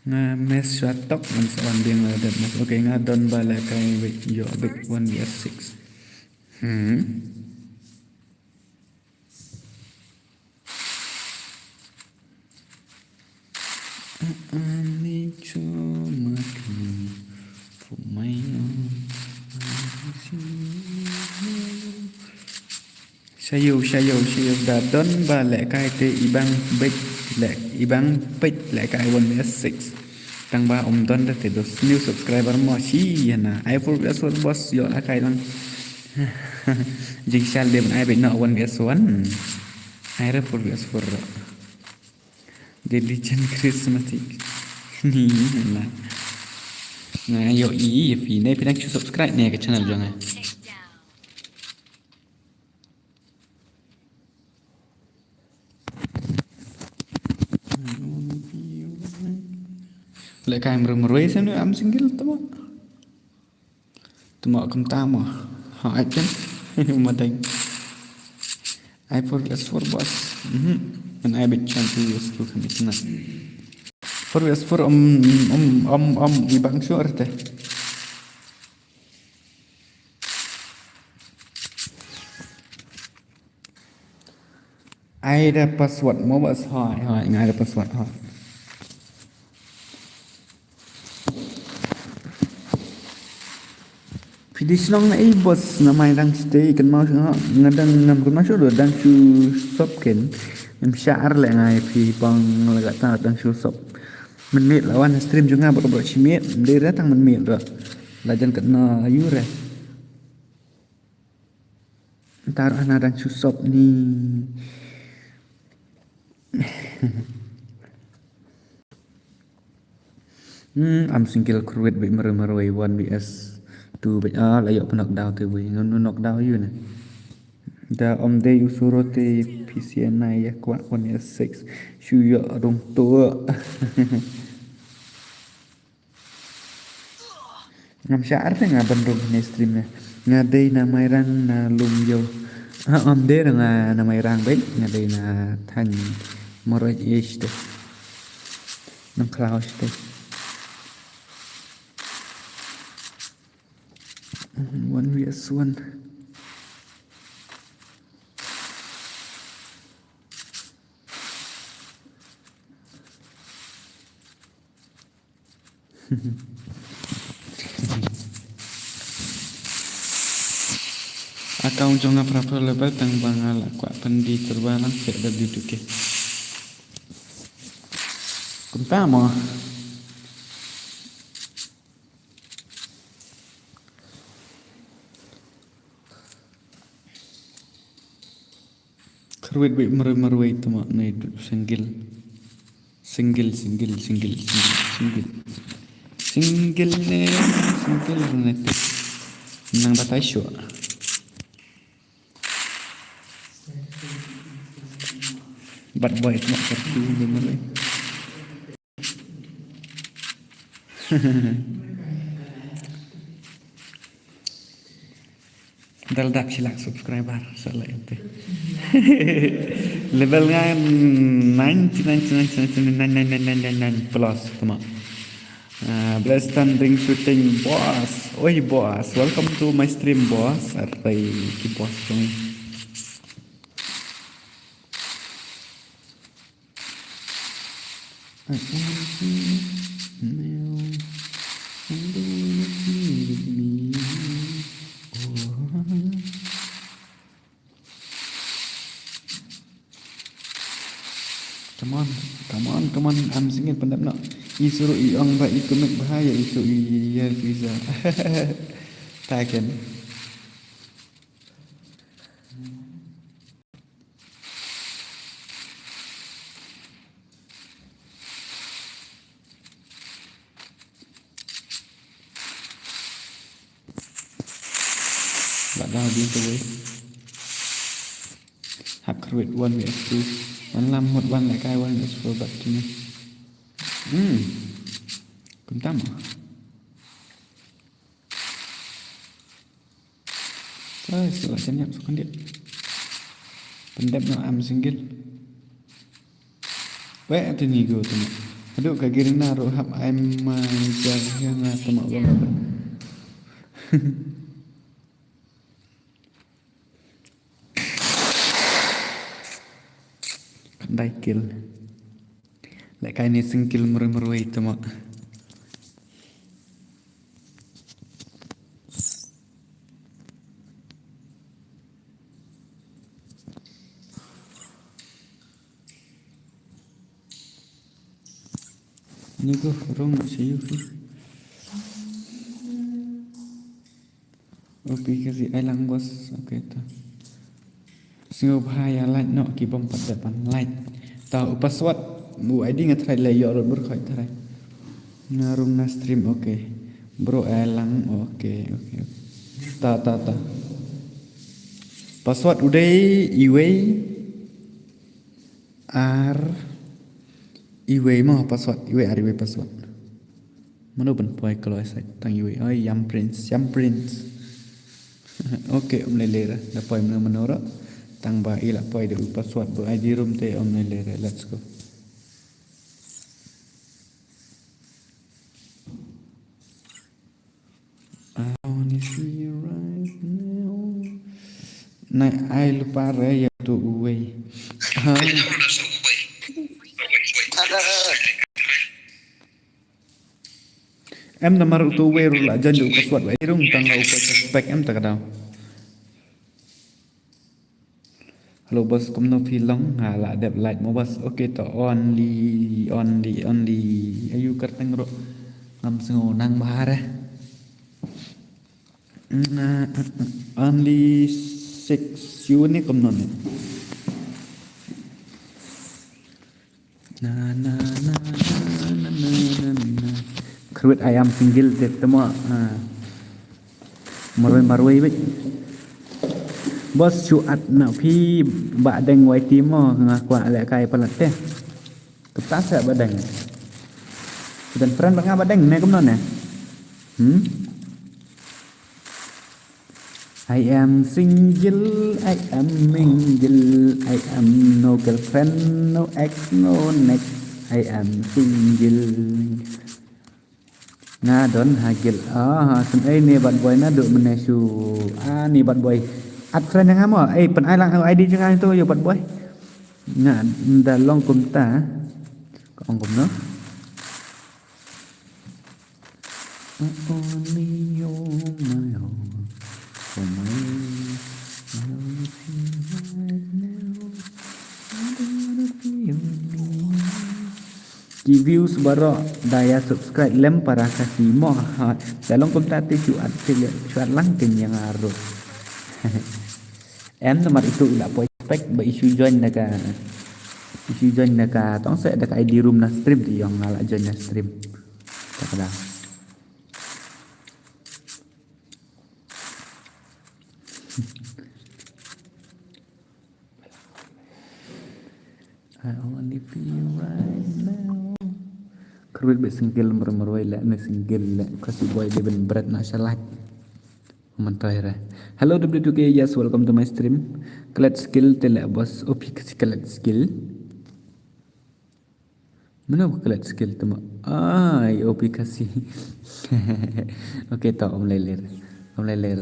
nga mes swatok ngan sawan biếng la dat mas okay nga don bala kai yo big 1vs6 Ani cuma kini pemain sayu dah don balik kai te ibang big lek ibang pit lek kai 1vs6 tang ba don dah te dos new subscriber mo si na I for boss yo la kai lang jing sal dem ai be no 1vs1 ai ra for Diligent Charismatic ni lah nah yo i fi này phải đăng ký subscribe nè cái channel cho này lại cái meru xem nữa am single tama cầm ta mà hỏi chân mà đánh I for boss and I bet chance to use to commitment for ibang sure te ai ada password mau bahas hỏi ngai ada password hỏi Pidi senang na bos na mai dang stay kan mau ngadang ngam kan masuk dang chu stop ken em syar lại ngày thì bằng là gạt ta đang show shop mình miệt là one stream juga berapa sih miệt dia datang mình miệt rồi là jangan kena ayu re ntar anak đang show shop ni am single create bị meru 1vs2 bây giờ lại dọc knockdown từ vì nó knockdown như này da om de usuro te PCN ya kwa 1vs6 shuyo rung tua ngam syar te nga bandung ni stream na nga day na may rang na lumyo om de nga na may rang bay nga day na thành moroj este ng cloud te 1vs1 Account jonga frapa level tang bangala kwa pendi terbalang ke da duduke kunta mo kerwit bi meru itu mak nei single ne nang batai syo bad boy mak kertu ni mulai daldak silak subscriber salah itu levelnya 99 plus teman blessed ring shooting boss oi boss welcome to my stream boss array ki boss kami Come on, I'm singing pandap nak. Isuru iong ba ikumek bahaya itu iya bisa. Taken. Bạn nào đi tôi học create one vs two one làm một one lại cái one vs four bật cho mình cũng tắm à thôi sửa chân nhập số con điện phần đẹp nó am single vẽ thì nhỉ gue tuh aduh kayak gini naruh hap em jangan temak banget Đai kill lại cái này sinh kill murui itu mak ini kok rong sih opi kasih ailang bos oke tuh Singo bahaya light no ki bom pat depan light tahu password bu ID ngetry layer berkhoi try ngarum na stream oke bro elang oke ta password udah r iwe mau password iwe r iwe password mana ben poi kalau saya tang iwe oh yam prince oke lelera da poi menora tang ba ila poi de password bu ID room te lelera let's go I wanna see you right now này ai lupa re ya tu uwe em namar tu uwe ru la janju password ba irung tang la upa spec em tak daw hello boss kom no feel long la đẹp light mo boss okay to only ayu kerteng ro ngam sengo nang bahare only 6 you ni kom non na create I am single te temo maroi bích bos chuat na phi bạ đành ngoài tím mà quả lại cài palat te kita sẽ bạ đành dan friend bang bạ đành này cũng non nè I am single, I am mingle, I am no girlfriend, no ex, no next, I am single. Nga don hagil. Sen ni bad boy na duk menesu. Ni bad boy. Add friend yang amo. Pen ai lang ID jangan itu yo bad boy. Nga da long kum ta. Ko ong kum no. Only you my home. For me, views baru daya subscribe lem para kasih mo dalam kontati cuat lang yang aruh em nomor itu tidak boleh spek ba isu join naka tong saya ada ID room na stream di yang ngala join na stream tak ada I only feel right now. Kerut be single meroi la ne single la kasi boy de ben berat na shalat. Mentrai. Hello W2K, yes, welcome to my stream. Klet skill tele bos opi kasi klet skill. Mana klet skill tu opi kasi. Okay, tau om leler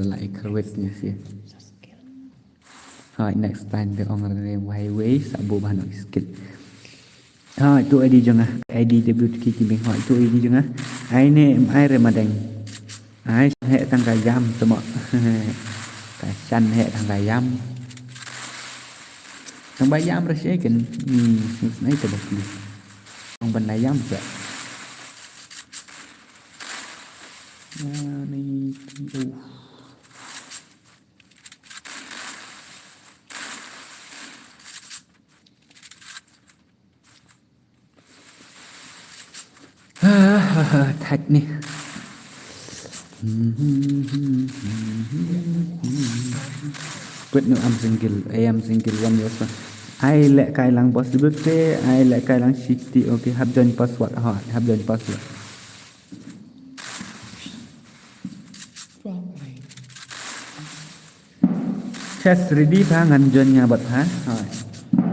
la kerut ni sih. Hai next time the ong re way sabu bano skill. Ha tu ID janga ID W2K kimeng ha tu ID janga. Ai ne ai re madang. Ai hệ thằng gà giam tụi mọi cái chăn hệ thằng gà giam Yang bayam rasanya kan, nah itu betul. Yang benayam juga. Nah, ini, thạch nih. Quit no am single, I am single 1 year. Ai lại cài lang boss được thế, ai lại cài lang city, ok, hấp dẫn password hỏi, hấp dẫn password. Chess ready tha ngan jon nya bat ha. Hỏi.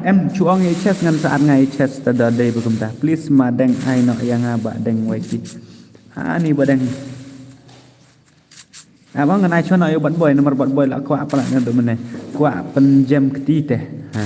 Em chuang ngai chess ngan saat ngai chess tada day begum ta. Please ma deng ai no yang ba deng waiti. Ni ba deng. Abang ngan ai chuan ayo bat boy nomor bat boy la ko apa la untuk meneh. Ko pen jam keti teh. Ha.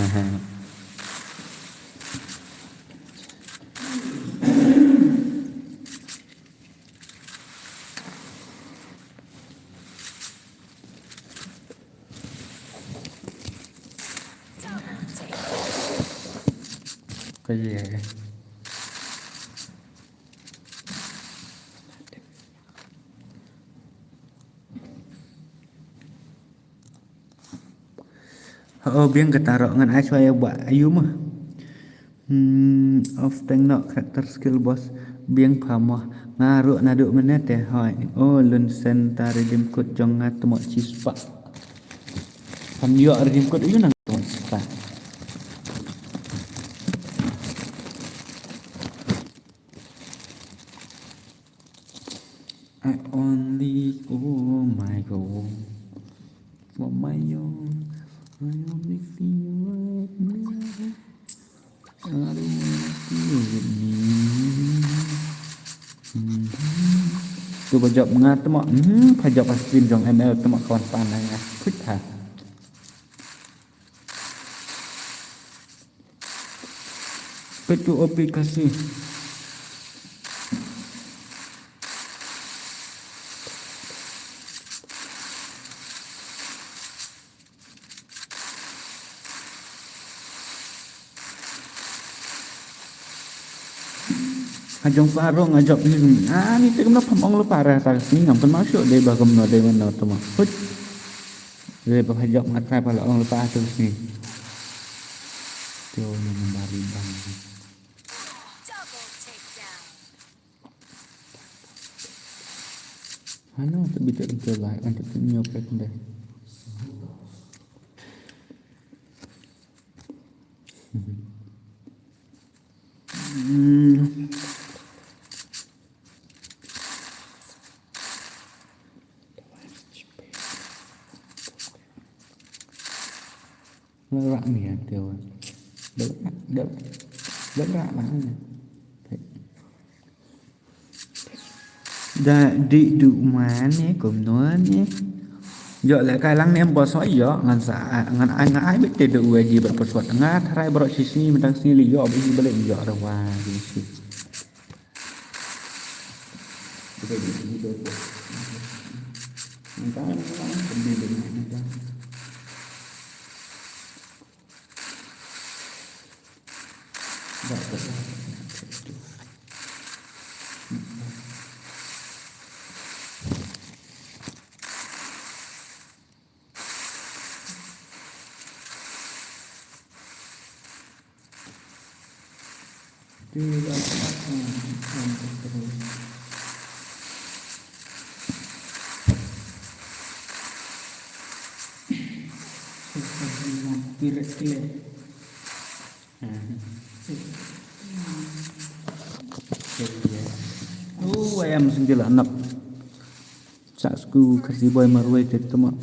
Cái gì vậy? Biang ketaro ngan ai supaya buat ayu mah. Often not character skill boss biang pamah ngaruk naduk mana teh hoi. Lun sen tari dim kut jong ngat mo cispa. Kan yo dim kut ayu nang mo cispa. I only oh my god for my own I only feel right now I don't wanna feel with me. Tu bajak mengat mak bajak pas stream jong ML tu mak kawan panai ngah kut ha. Petu aplikasi Ajong faro ngajak ni ni tu kena pamong lu parah tak sini ngam masuk dia bagam no dia mana tu mak put dia bahajak ngatrai pala orang lupa tu sini tu membari bang Double takedown. Ano tu bitu itu lah untuk nyopet dah lerak ni ya dia lerak mana dah di mana kum nuan ni giờ lại cái lăng em bỏ sói giờ ngàn xã ngàn ai biết tiền được gì bật bật bật ngát thay bật xí mình đang xí lý do bị bật lệnh giờ đâu qua gì xí mình có đi được này em sendiri anak sakku kasih boy marwai itu mak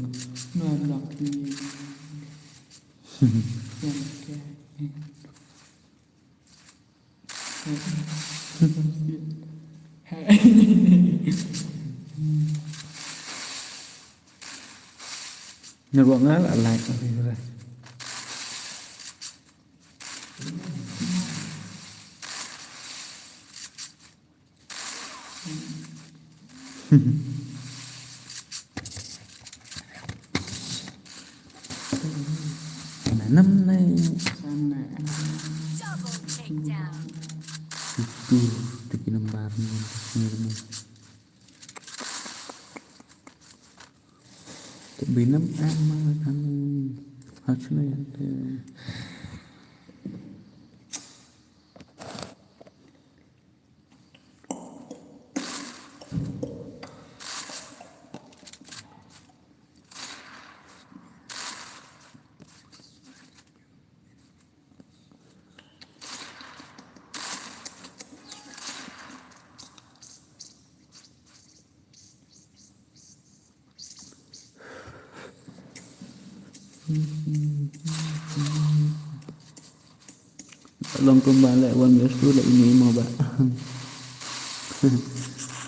nyeruangnya like nah năm nay Sana. Double takedown. itu tiga lembar ini. Tapi 6 em mà anh actually tolong kembali uang biasa lah ini mau pak.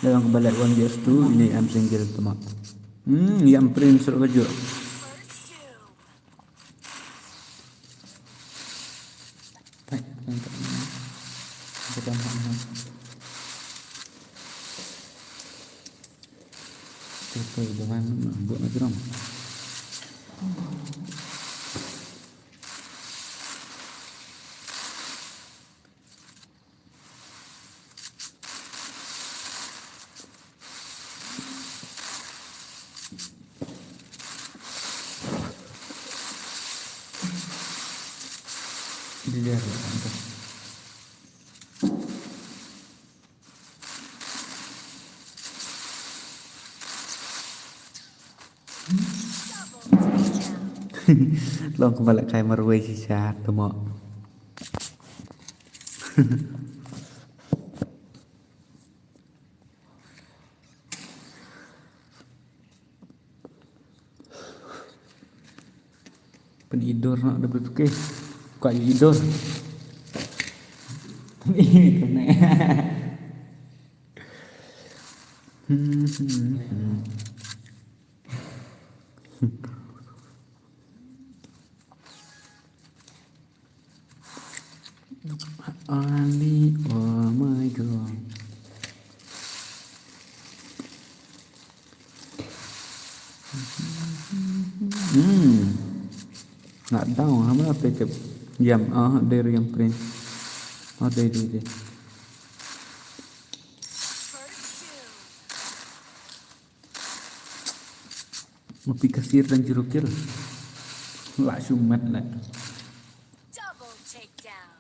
Tolong kembali uang biasa ini em single teman. Yang prince kerja. First two. Baik, bukan mana. Itu jangan buat lagi dong. Dilihat ya, tante. Double takedown. Long kembali kayak merway si chat tuh mau. Penidor nak ada betul ke? Kau idor. Ini kena. Ali, oh my god. Nggak tahu apa apa jam dari yang print dari First two. api kasir dan jerukil lah sumat lah. Double takedown.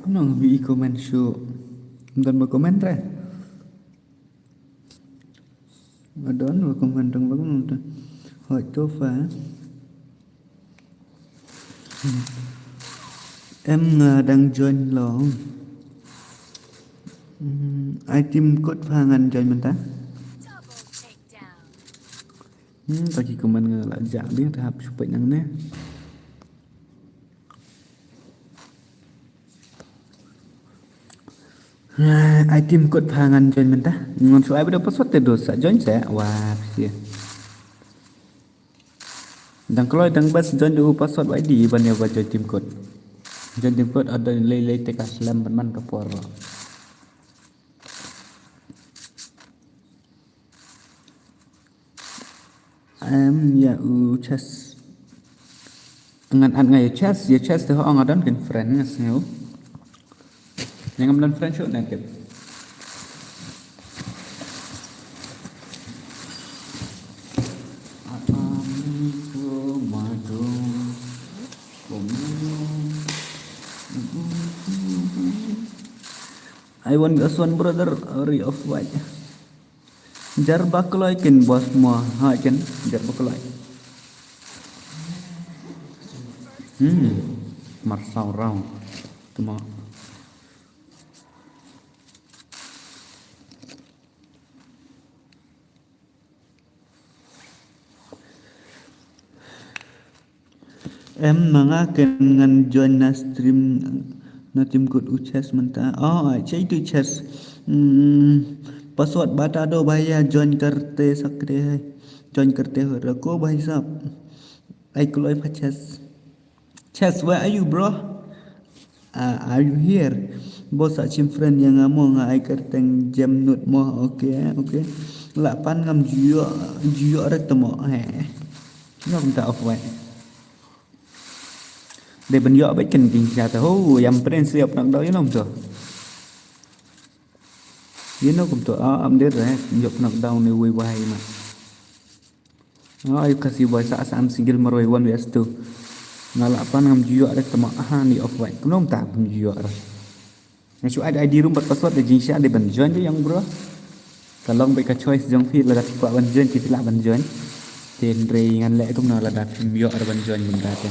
Kenapa vi komen show dan berkomen re ada orang berkomen dong bangun tuh hỏi Tofa em đang join lòng ai tìm code phangan join mình ta Double takedown. có chỉ của mình là dạng biết học chụp bệnh năng nè ai tìm code phangan join mình ta ngon số ai biết đâu password thì dosa join saya wah sih dan kalau dan bas join dulu password ID banyak baca tim code join tim code ada nilai TK selam berman ke por ya chess dengan ngai chess ya chess tu orang ada kan friend ngasih yang ambil friend show nanti I want this one brother Ray of White jar bakloi kin bos mo ha kin jar bakloi marsau rau tuma Em mengaken ngan join na stream na tim kod uches mentah. Oh, cai tu chess. Password bata do bahaya join करते सकते हैं. Join करते हो रखो भाई साहब. I close for chess. Chess, where are you, bro? Are you here? Bos achim friend yang ngamo nga I kerteng jam nut mo. Okay, okay. Lapan ngam juyo rek temo. Nó cũng ta off vậy. Để bên dọ bách kinh kinh ra thì hú yam pren siap nang đó nó không nó cũng to am dia rồi yop nak down ni we wai ma ay kasi boy sa am single maroy one wes tu ngala pan ngam juyo ada tama ni off white kunom ta pun juyo ra ngacu ada ID room password de jinsha de ban join tu yang bro kalong baik ka choice jong fi la dat kwa ban join ki la ban join ten re ngan le kum na la dat yo ar ban join benda te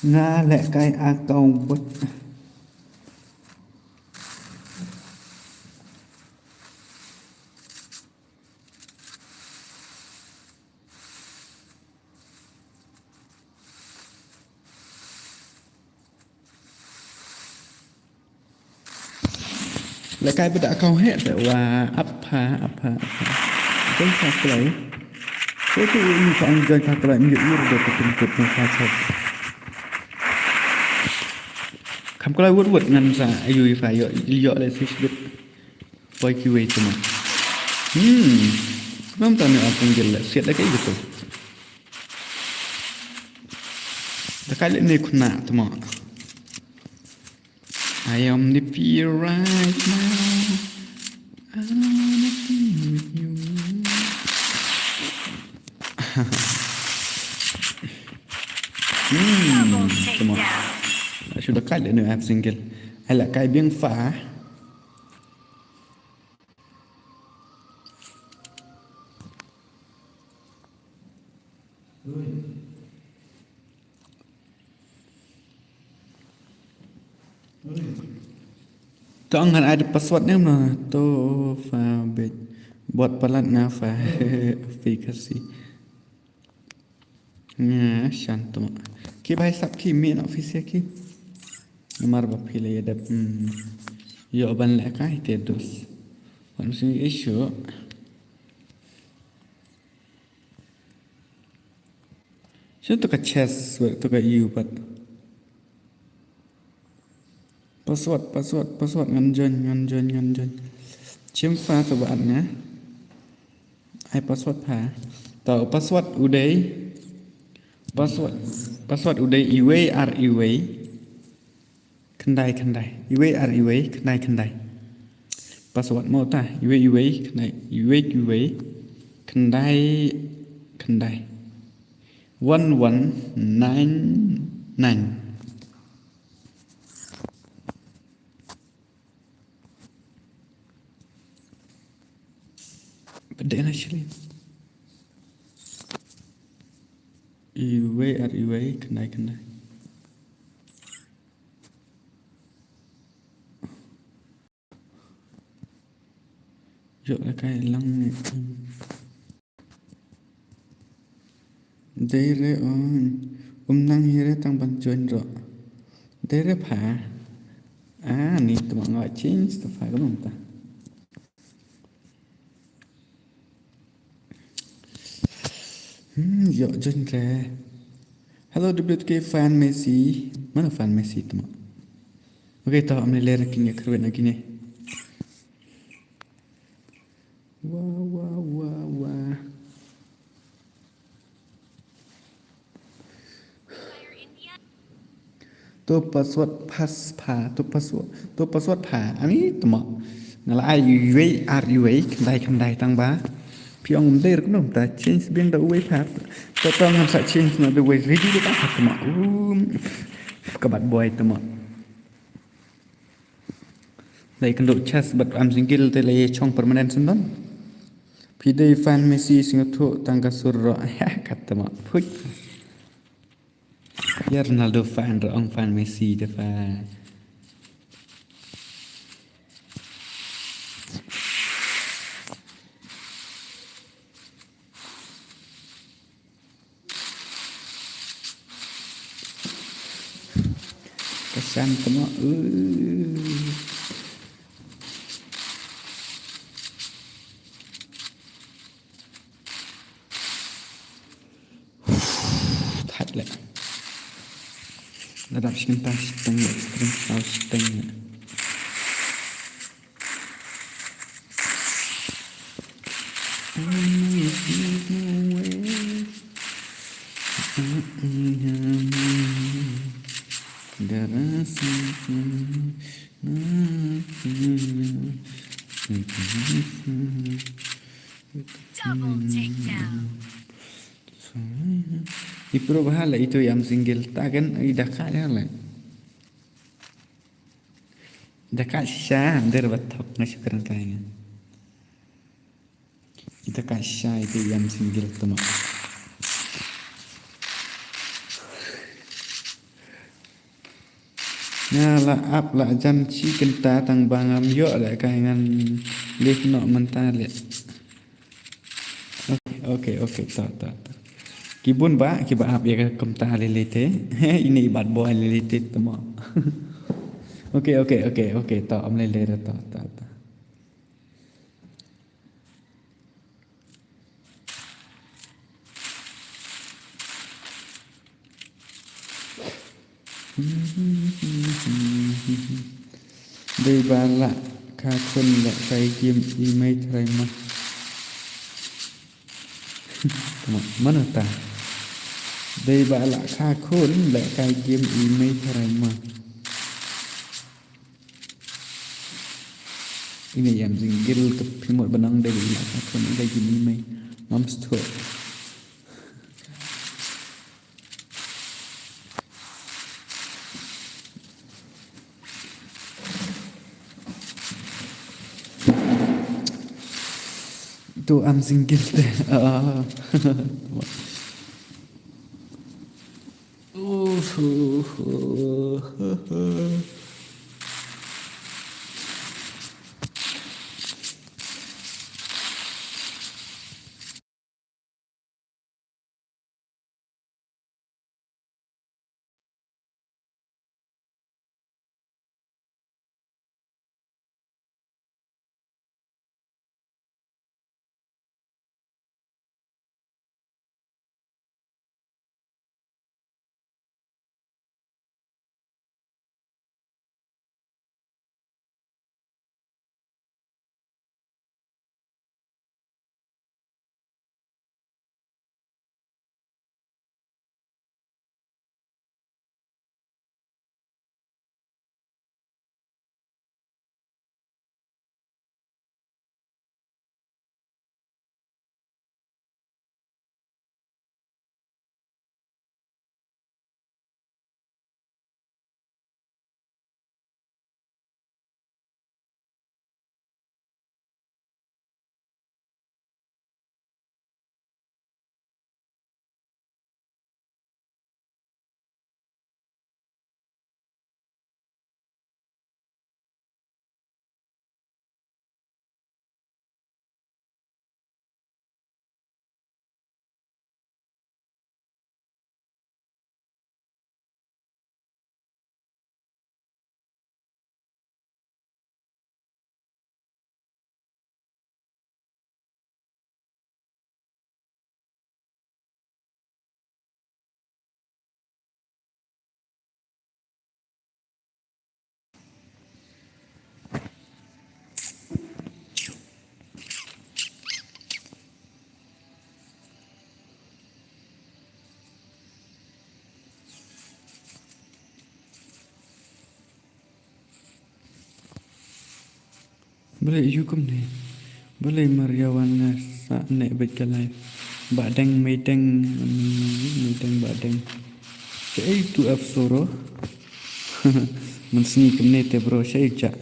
nga lệ cái account bot lệ cái bot account hết rồi và apa cái sao cái cái ini kan join kakak ni yo udah ketemu macam kamu kalau buat ngan sa ayu ifa yo le sih bit boy kiwe cuma kamu tahu ni apa yang jelas siat lagi gitu dah kali ni kuna cuma I am the fear right now I wanna be with you cuma sudah kali nữa em single hay là cái biếng phá Jangan ada password ni mah to fa buat pelat ngafa aplikasi nha shantum ki bhai sab ki main office ki nomor bapile ya dap yo ban la kai te dos wan sini issue so to ka chess to ka you but password ngan join chim pha to bạn nhé ai password pha tao password uday password uday iwe ar iwe kendai iwe ar iwe kendai password mo ta iwe kendai 1199 Beda actually. Iwe kendai. Jok lah kai lang ni. Dere on. Nang hire tang ban join ro. Dere pha. Ni tu ngoi change tu pha kan ta. Yo join ke. Hello WK fan Messi. Mana fan Messi tu mak? Okay, tahu amne lera kini kerwet lagi ni. Wah. Tu password tu password pha. Ani tu mak. Ngalai UA kendai tang ba.พี่องได้รู้มั้ยแต่ change เบียงดาวไว้พัดแต่ต้องทำสัก change นะดาวไว้ ready ได้ตั้งแต่หมดกบัดบ่อยแต่หมดในกันดู chess บัดอัมซิงเกิลแต่เลยช่อง permanent สุดนั้น Pidai fan Messi singotu tangga surro kata mak put. Ya Ronaldo fan roong fan Messi defa. Kesan temo. Thật lệ.ระดับชิ้นตาชิงekstrim tauชิงDouble takedown. Ipro bahala itu yang single tak kan idakat ya lah. Dekat Syah der batok ngasih keren kayaknya. Dekat Syah itu yang single tu mak. Nyala up lah janji kenta tang bangam yo lah kayangan lift nok mentar le. Okey tak. Kibun ba kiba up ya kenta lelete. Ini bad boy lelete tu mak. Okey tak am lele tak. Đây ba lạ kha khôn lại cái game email thay mà mana ta đây ba lạ kha khôn lại cái game email thay mà ini yang jinggil ke pimot benang dari lạ kha khôn lại game email mamstu tu am single deh. Boleh hukum ni. Boleh Mariawan sa nek bet kalai. Badang medang badang. Cai tu afsoro. Mensni kemnete bro cai cak.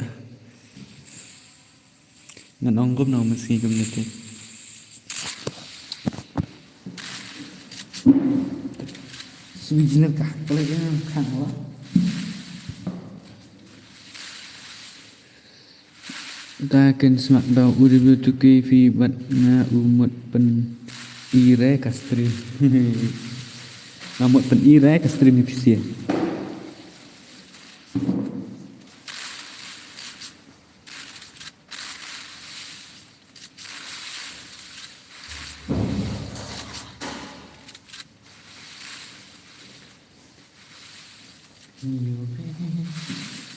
Ngan ongkom na mensni kemnete. Sweden kah kalau yang khang lah ta ken smak daw udah tu ke fi bat nga umut pen ire kastri ngamut pen ire kastri mipsia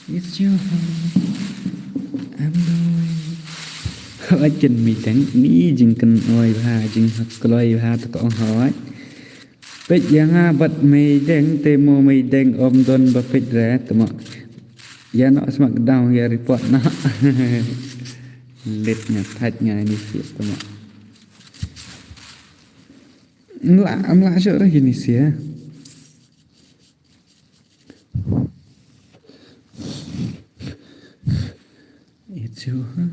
It's your I'm doing Hỏi trình mì trắng ní dừng cần oi và dừng học lôi và tất cả ông hỏi Bích giang ha bật mì đen tê mô mì đen ôm đôn bà bích rẽ tụi mọ Giá nó smak đau ya report nó Lết nhạc thạch ngài ní xịa tụi mọ Em lạ sợ ra gini xịa It's your heart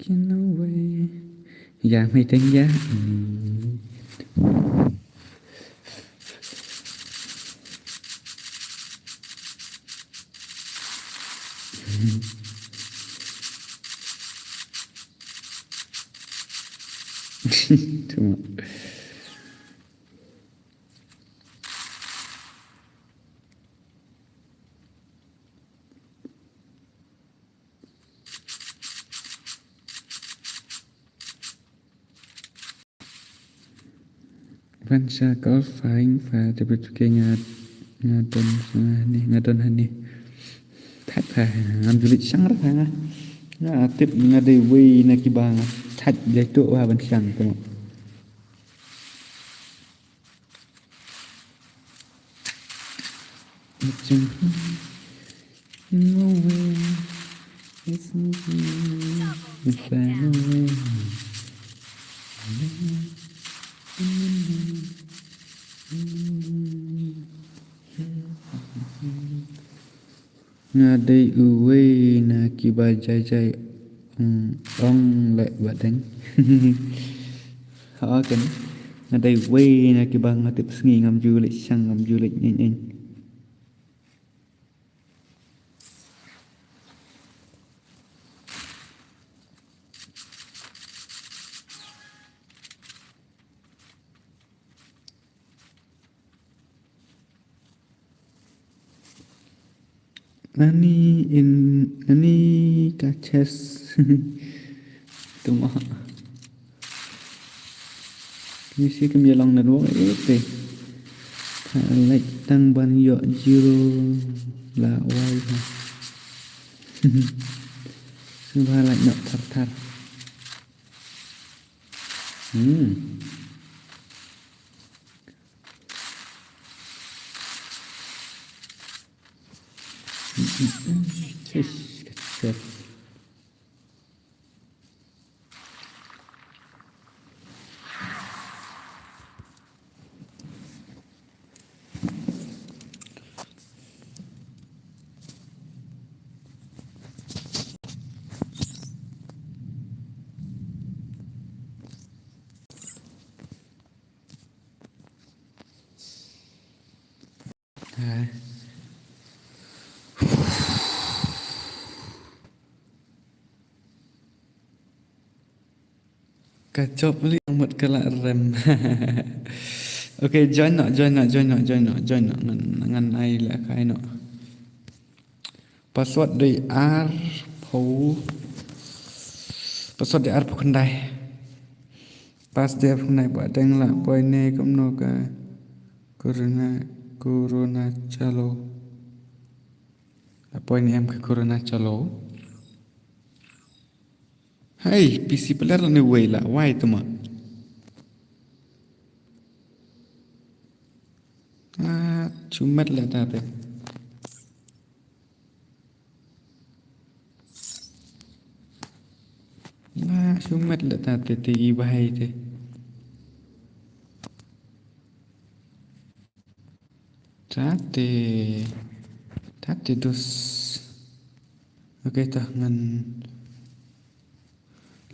can away Dạ mày đánh giá Đúng không? Văn sa có phải và tiếp tục cái nhà tuần này nhà tuần này thạch phải làm du lịch sáng rất là tiếp nhà đây vui này kia bằng thạch để tụ vào bên sáng các bạn no way it's no way nga đây uwe na kiba jai jai ông lại bạn đánh họ cần nga đây uwe na kiba nga tiếp nghi ngam du lịch sang ngam du lịch nhanh nhanh Nani kaches tuma như si kem long nan wo te lại tăng ban yo zero là wai ha sudah lại nọ thar thar Kecil. Kacau beli amat kelak rem. Okay, join nak ngan ai lah kai nak. Password di R phù. Password di R phù kendai. Pas dia phù này buat deng lah boy ne kamno ka corona chalo. Boy ni em ke corona chalo. Hey, PC player ni way lah, why tu mak? Cumat lah tadi. Cumat lah tadi tinggi bahaya tu. Tadi dus. Okay tak ngan.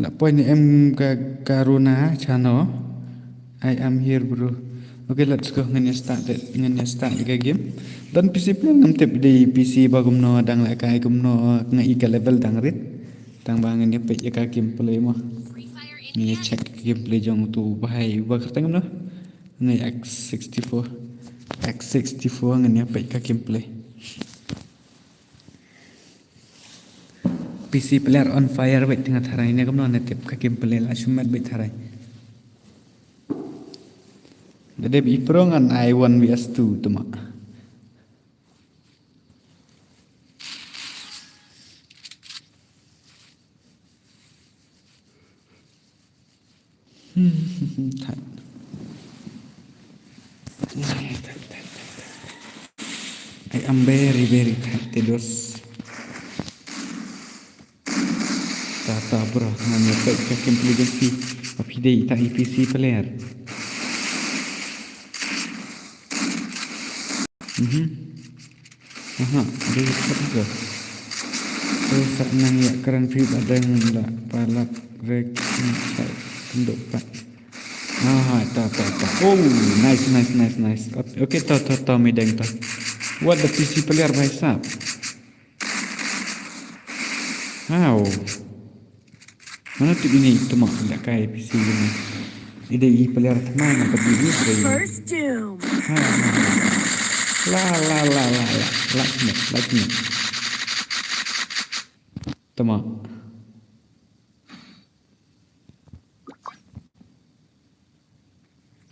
Lah point ni em ka Karuna channel. I am here bro. Okay, let's go. Nganya start di game. Dan PC player ngam tip di PC ba gumno dang la kai gumno ngai ka level dang rit. Tang bangen ya pe ya ka gameplay mo. Free Fire Ni India. check gameplay jong tu bahai ba ka tang no. Ngai X64. X64 nganya pe ka gameplay. PC player on fire ba tengah tharai ne gumno ne tip ka gameplay la shumat ba tharai. Jadi iperongan I1 vs 2 tu mak. Thật. I am very tired terus. Tata bro, nanya ke gameplay game tapi dia tak PC player. Aha, dia juga. Saya nang ya keran free badang la palak rek sai tunduk pak. Ta. Oh, nice. Okay, ta medang ta. What the PC player rise up? How? Mana tu ini tu mak tak kai PC ini. Ide player mana apa ini? First Doom. La. Like me. Tama.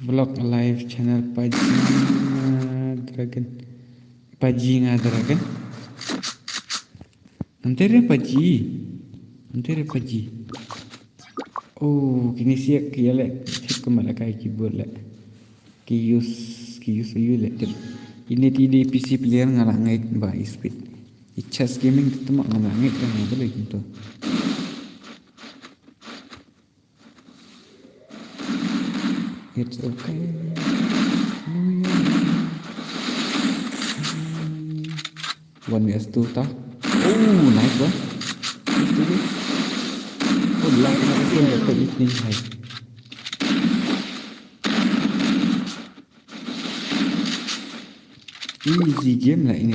Vlog live channel Pajinga Dragon. Nanti Paji. Oh, kini siap kia lek. Cik kemana kai keyboard lek. Kius ayu lek. Ini di PC player ngalangit ba speed. Chess gaming tu mak ngalangit kan boleh gitu. It's okay. One vs two tah. Oh, nice one. Oh, lah kita dapat ini hai. Easy game lah ini.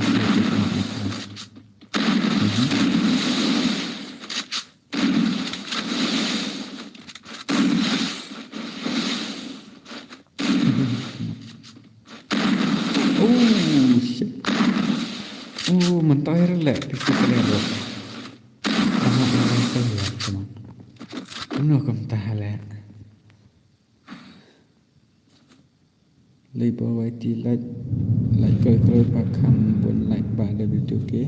Oh shit. Oh mentah lah di situ lewat. Anak orang tu ya teman. Mana kau mentah lah. Label YT like kau pakam bun like pada video ke.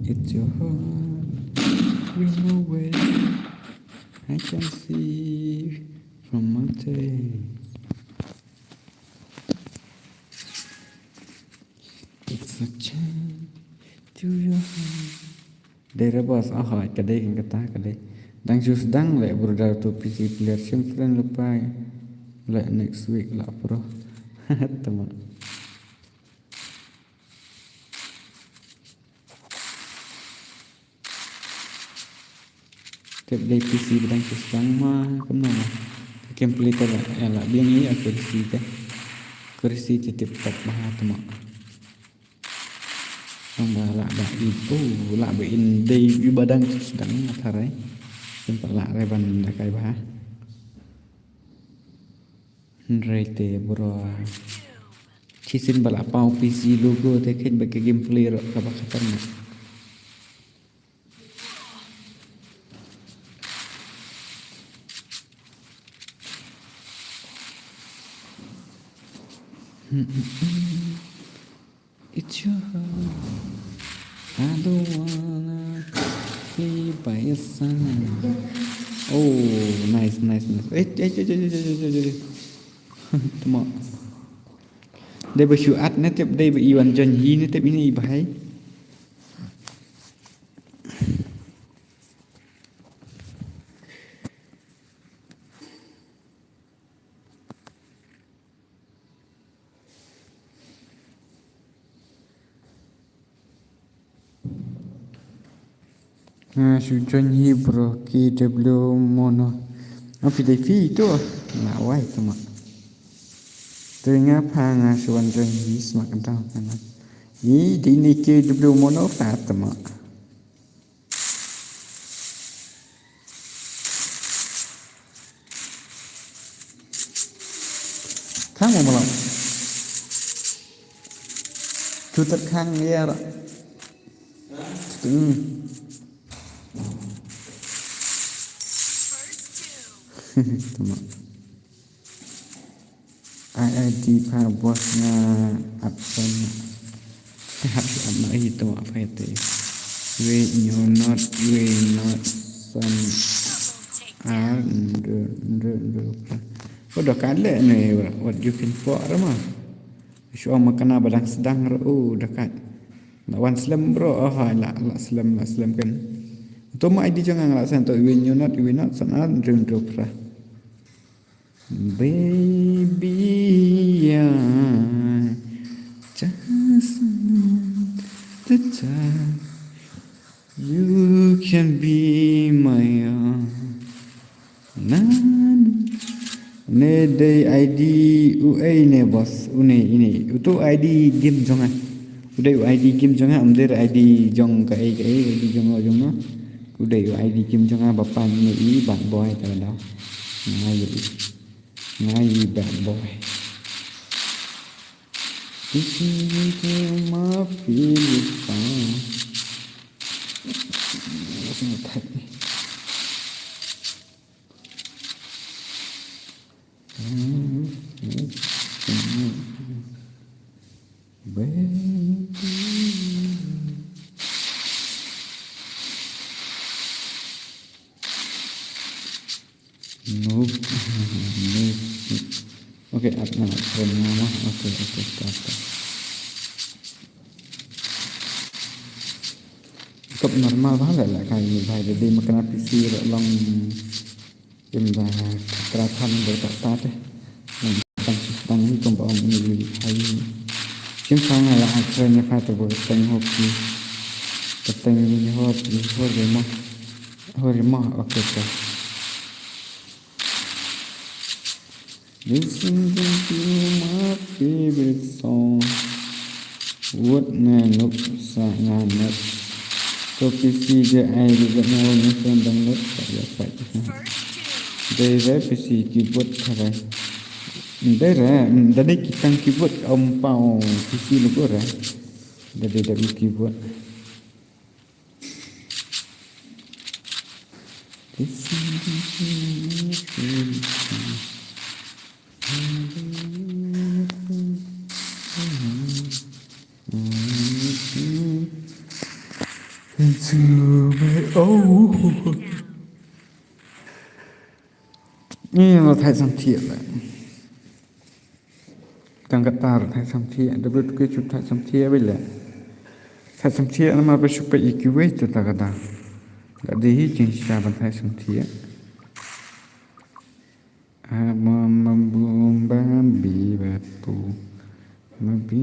It's your heart. We know where I can see from my taste. It's a chance to your heart. Dari bos, kadai yang kata kadai. Dang just dang like brother to PC player sim friend lupa like next week lah bro. Teman. Tiap day PC bidang just dang mah kemana? Gameplay tu lah, yang lah biang ni kursi titip top mah teman. Nambah lah itu lah bein day badang sedang ngatai. Sempat lah reban dah kai bah. Rete bro. Cisin balak pau PC logo teken bagi gameplay ro ka bakatan. It's your heart. I don't wanna be by your side. Oh, nice. Tama. Dia bersyuat ni tiap dia beriwan janji ni tiap ini bahai. Sujanji bro KW mono pilih fi tu nak wai tu mak tengah panga suan rengis makan tahu kan ni dini ke dulu mono fat tu mak kamu malam tu terkang dia lah tu mak IIT pa bos nga absen hati amat itu apa itu we not some are udah kale nih what you can for mah show makan badang sedang dekat lawan slam bro la slam kan tu mah ID jangan ngelasan tu we not some are baby I just want the time you can be my own ne day ID UA ne bos ini itu ID game jongan udah ID game jongan amder ID jong kai ID jong no udah ID game jongan bapak ni bad boy kada ngai bad boy this is my feeling fine wasn't that Oke, nah, nama. Oke, start. Cukup normal banget lah kayak bahaya jadi makan PC long game dah keratan bertak deh. Tang ni kompon ini hai. Sim sang lah akhirnya fata bertang hoki. Ketang ini hot mah oke. Listen to my favorite song. What man look sangat. Kopi si je ai juga mau nonton download ya Pak. Dari PC keyboard kara. Dari kita keyboard ompau PC lu kora. Dari keyboard. Listen to my favorite song. Ini là thái sam thiện đấy, tăng gắt ta là thái sam thiện, đặc biệt cái chụp thái sam thiện bây giờ, thái sam thiện nó mà bị chụp bị cứu vớt cho ta cái đó, đã đi trên xa bằng thái sam thiện. Mamam bambi bapu mambi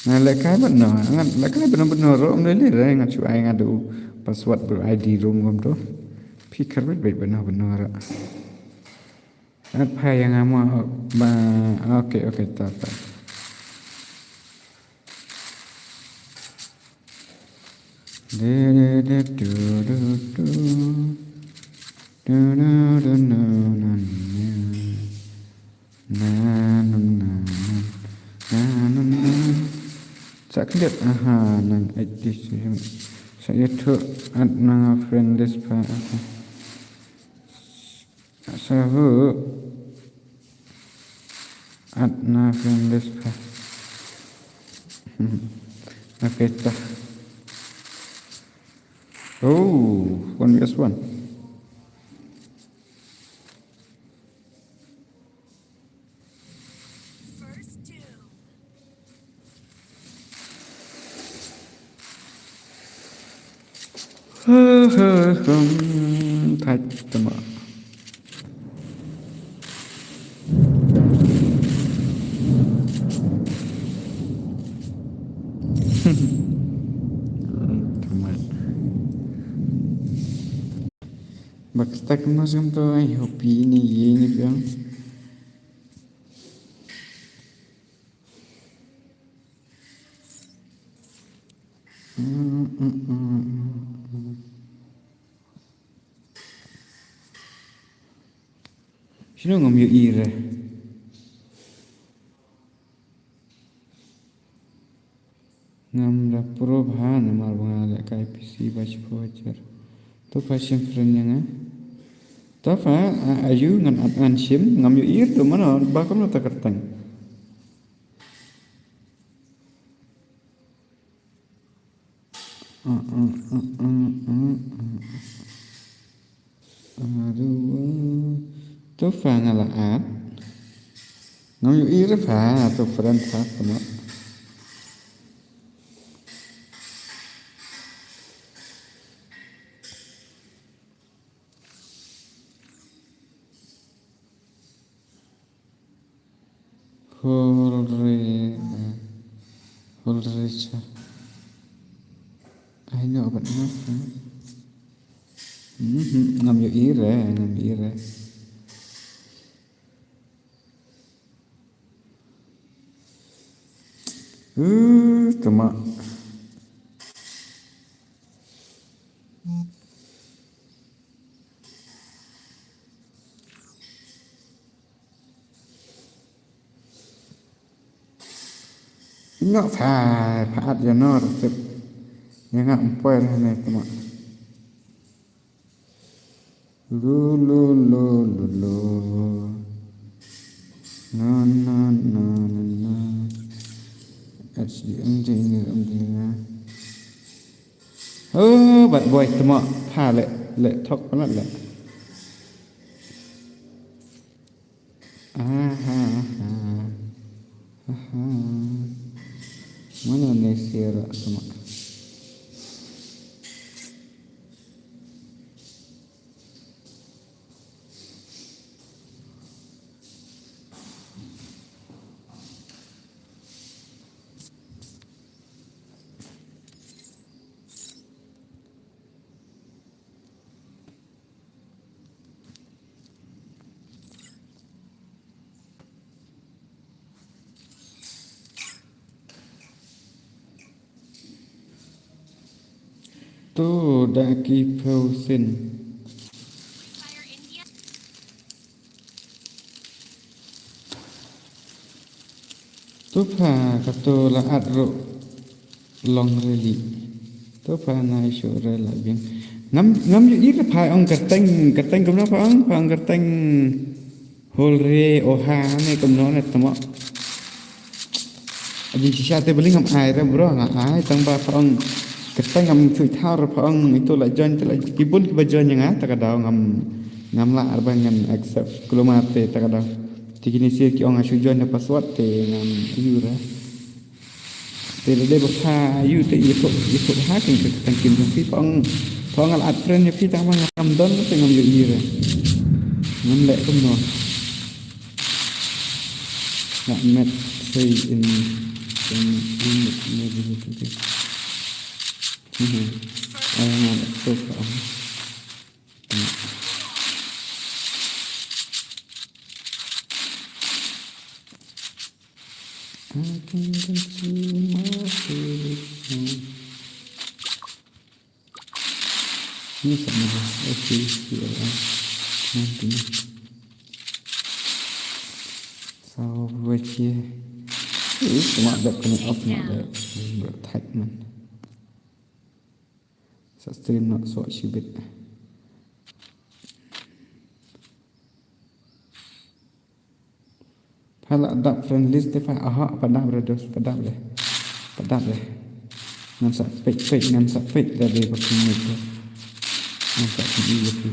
nah lekai benar ngat lekai benar rom le re ngat chu ai ngadu password ber ID rom gom to pikir bet benar ngat phai yang ama ba oke ta Saya lihat nang edit saya tu nang friend list pa saya nang friend list pa okay tak one vs one Thái tầm ạ Tầm ạ Basta que nós vamos para aí, opini, ini biang. Sino ngam yu ire. Ngam da pro bhan mar bang ada kai PC baca voucher. Tu fashion friend yang ta fa ayu ngan ngan sim ngam yu ir tu mana ba kam ta kertang. Aduh, tu fa ngalaat. Ngam yu ir fa tu friend fa kama. Holrecha. I know, but not. Ngam yu ire, ngam ire. Tama. Ngak phat ya no tip. Yang ngak empoy lah ni tama. Lu. No. Ini. Oh, bad boy tama. Pha le thok palat le. Mana ni sira tama. Tu daki pausin. Fire India. Tu pha kato la adro long reli. Tu pha na isu rela bien. Ngam yu ira pha ong kerteng kumna pha ong kerteng holre oha ne kumno ne tamo. Abi sisa te beling ngam ai ra bro ngai tang ba pha ong kerteng ngam chui thar pha ong itu la join te la kibun ki ba join yang ta ka daw ngam la arba ngam accept kulomate ta ka daw tikini sir ki ong asu join na password te ngam yura te le ba pha yu te yipo ha king kerteng kim pi pha ong al ad friend pi ta ma ngam don te ngam yu ira ngam le kum no ngam met say in maybe ngam tu pha I can consume my feelings. Ini sama oke nanti sau vừa chia cuma ada kena off nak ada bertag man stream nak so sibit Hala ada friend list te fa aha padam redos padam le ngam sa pek ngam sa pek dari pakai itu ngam sa video tu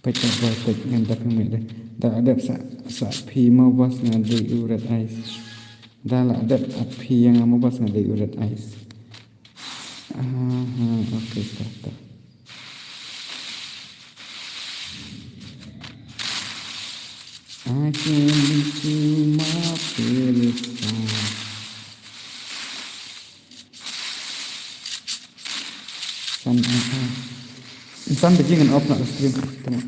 pek ngam tak kami deh dah ada sa pi mau bos ngadi urat ais dah lah ada api yang mau bos ngadi urat ais okey tak I can into my feelings. Sun Sun bajingan off nak stream tengok.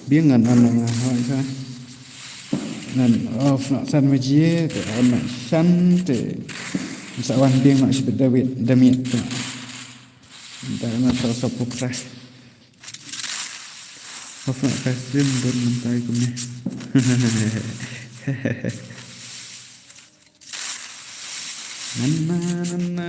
Biếng ngàn ăn là hỏi sao ngàn off nak san majie te nak san te sawan biếng nak sebut David demi tu entah nak tahu siapa perah off nak stream dan mentai kumnya na.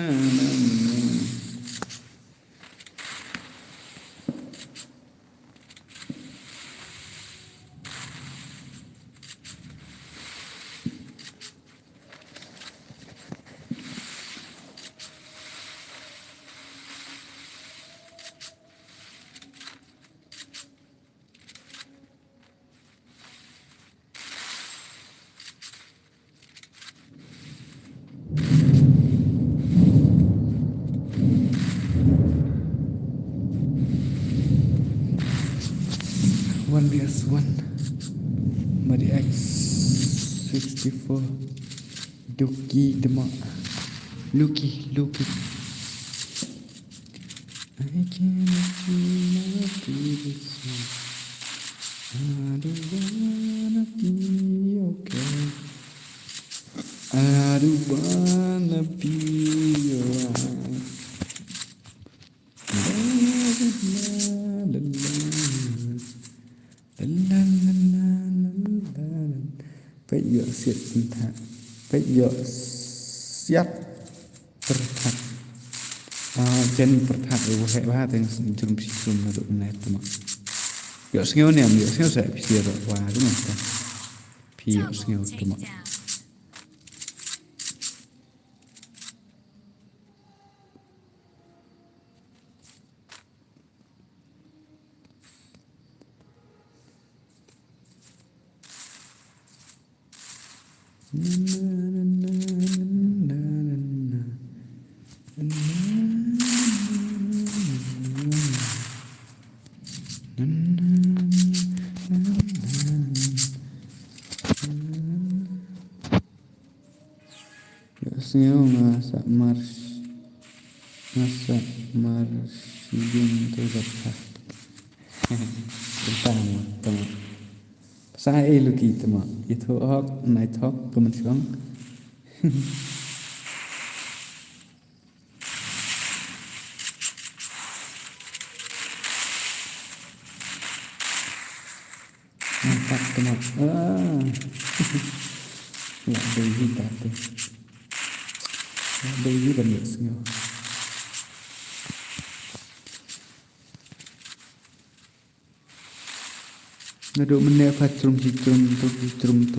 One BS1 Mari X64 Duki Demak Luki I cannot feel this way I don't wanna be okay I don't wanna be alright Phải dựa siết tinh thần Phải dựa siết pertat Jen pertat Ibu hệ ba tên Jum pisum na doon na ito Dựa singaw niya Dựa singaw sa episira Wah doon na Piyo singaw ito Takedown. Singaw nga sa mars yung tulad pa tentang tama sa elu kita ma itu hok night hok kemen siang nampak tama nggak bayi tapi bayi banyak singaw Naduk menefat citrum tu.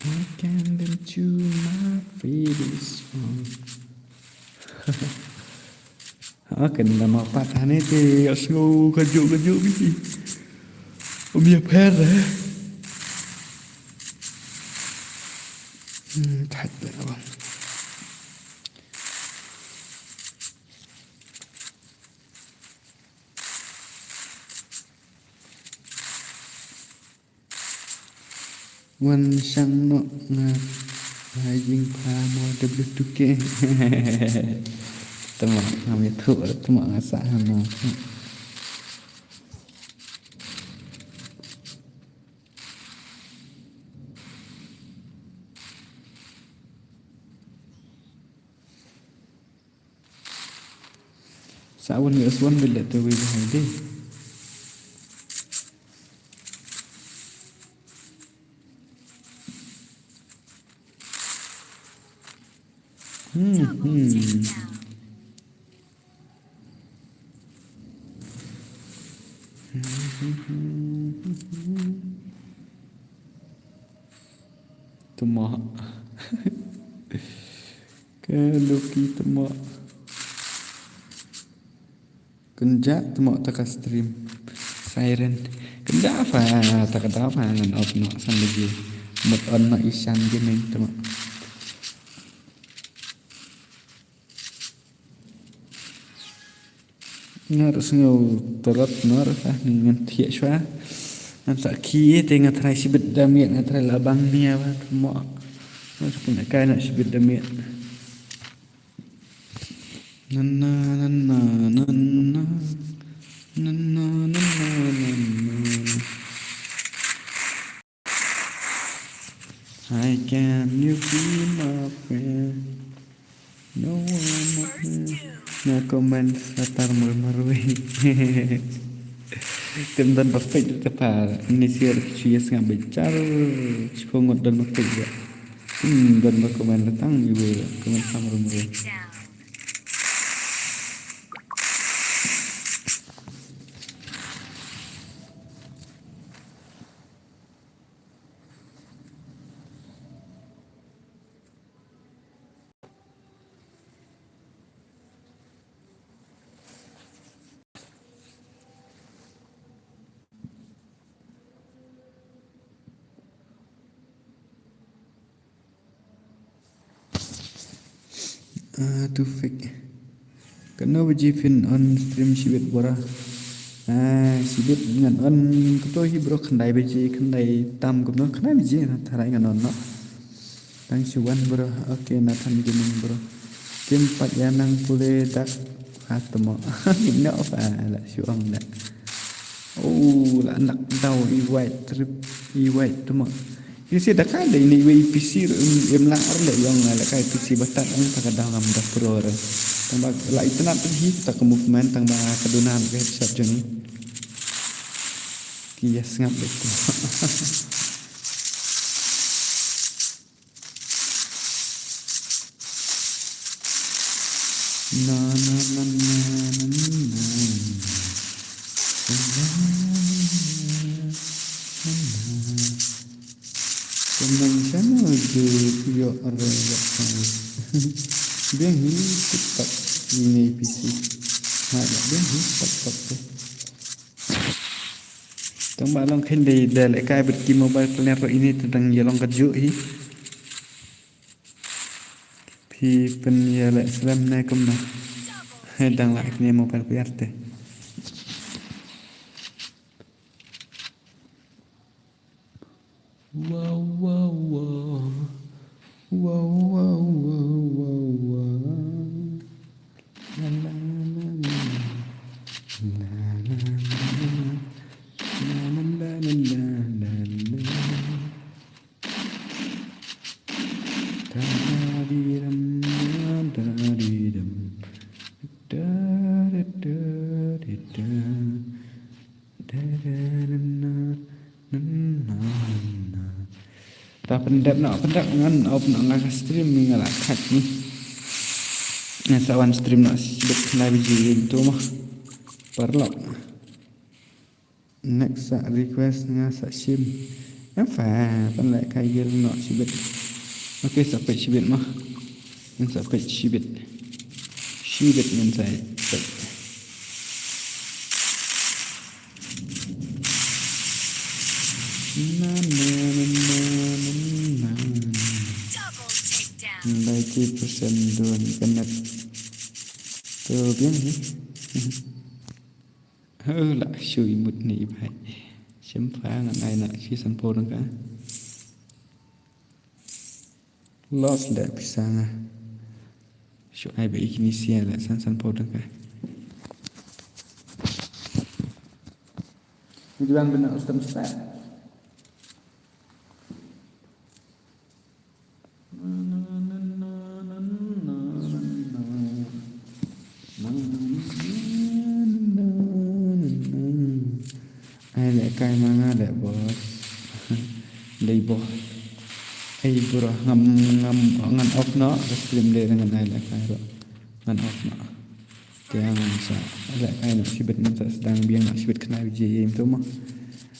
I can't let you my feelings Akan nama patah ni te asngo kajuk ni. Dia perah. Tak lah bang. Wan sang no nga hajing pa mo W2K tama kami tu tama ngasa no sawan ni aswan bila tu wi hadi Double takedown. Temak kalau kita temak kenjak temak tak stream siren kenjak apa tak ada apa ngan off no san lagi một ấn nó isan gini teman. Harus ngau terot nor ah dengan tiak shwa. Nanti kia tengah try sibet damian try labang ni apa semua. Harus punya kai nak sibet damian. Nana nana nana nana nana nana. I can you be my friend? No one more. Nah komen latar marmarui. Tim dan perfect tepat. Ini sih cuy sangat bicar. Cepunggut dan perfect ya. Dan berkomen datang ibu komen sama marmarui. Down. To fake. Kena wajibin on stream sibit bora. Sibit dengan on ketua hibro kendai beji kendai tam kumno kendai beji na tarai dengan on no. Tang siwan bro. Oke nathan gaming bro. Game 4 yanang pule dak hatmo. Gimna apa lah siwang dak. Oh lah anak tahu i-white tu mak. Ini dah kan ada ini PC yang lang arle yang ala kai PC batat ang takadang am da pro re. Tang la itu nak pergi tak ke movement tang ba kadunan ke headshot jeni. Kias ngap betul. Na na na na na. Conventional yo araya dia ni TikTok ini PC ada dia ni TikTok tu tong balong khen dei dale kai bet ki mobile plan ro ini tentang yelong kerju hi pi pen yele salam na kum na hedang la ni mobile plan te wow wow wow wow wow wow wow wow la la la la la la la la dadiram dadiram tak pendap ngan op nak ngak stream ni ngalak kat ni. Nah sawan stream nak sibuk kena biji tu mah. Perlu. Next sak request ngah sak sim. Apa pandai kayel nak sibuk. Okey sampai sibuk mah. Yang sampai sibuk. Sibuk ngan saya. Na na na na. Double takedown. 90% doon connect. Tu bien ni. Lah shui mut ni bhai. Chấm phá ngan ai nak si sanpo dong ka. Lost dah pisang. Shu ai be ikini sia la sanpo dong ka. Tujuan benar ustaz. Ai lại cay mang lại bos đây bos ai bro ngam ngan off no stream dia dengan ai lại cay rồi ngan off no kaya ngan sa lại cay nak sibet ngan sa sedang biang nak sibet kena biji tu mah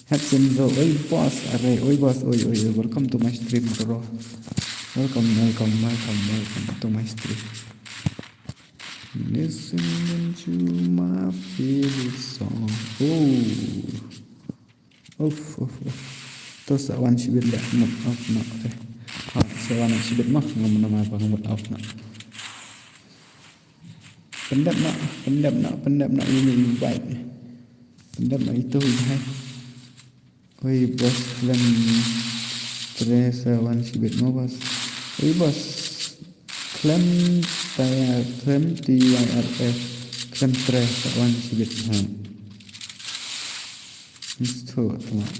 hatsen zo oi bos are oi bos oi welcome to my stream bro welcome to my stream. Listen to my favorite song. Oh. to sawan sibit dak mut off nak teh ha sawan sibit mah ngam nama apa mut off nak pendap nak ini baik pendap nak itu hai oi bos dan tres sawan sibit mah bos oi bos klem tayar klem TYRF klem tres sawan sibit ha itu teman.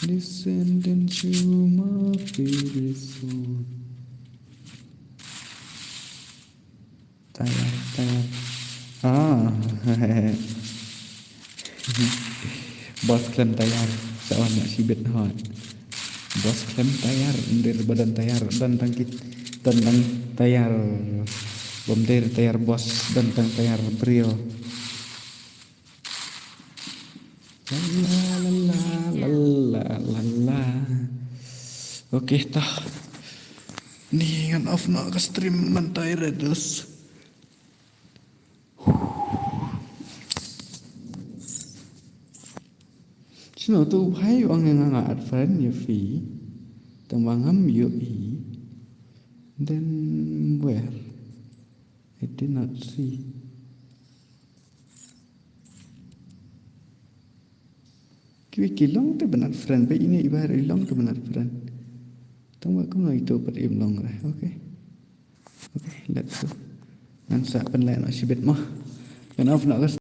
Listen to my favorite song. Tayar. Bos klaim tayar. Seorang nak sibit hot. Bos klaim tayar. Undir badan tayar. Dan tangkit. Tentang tayar. Bomdir tayar bos. Dan tentang tayar brio. La. Okey tah. Ni ngan off nak ke stream mantai redos. Sino tu hai orang yang ngat friend ya fi. Tembangam yo i. Then where? I did not see. Kiwi long tu benar friend. Baik ini ibarat long tu benar friend. Tunggu aku nak itu per long lah. Okay, let's go. Nanti penlayan nak sibit mah. Kenapa nak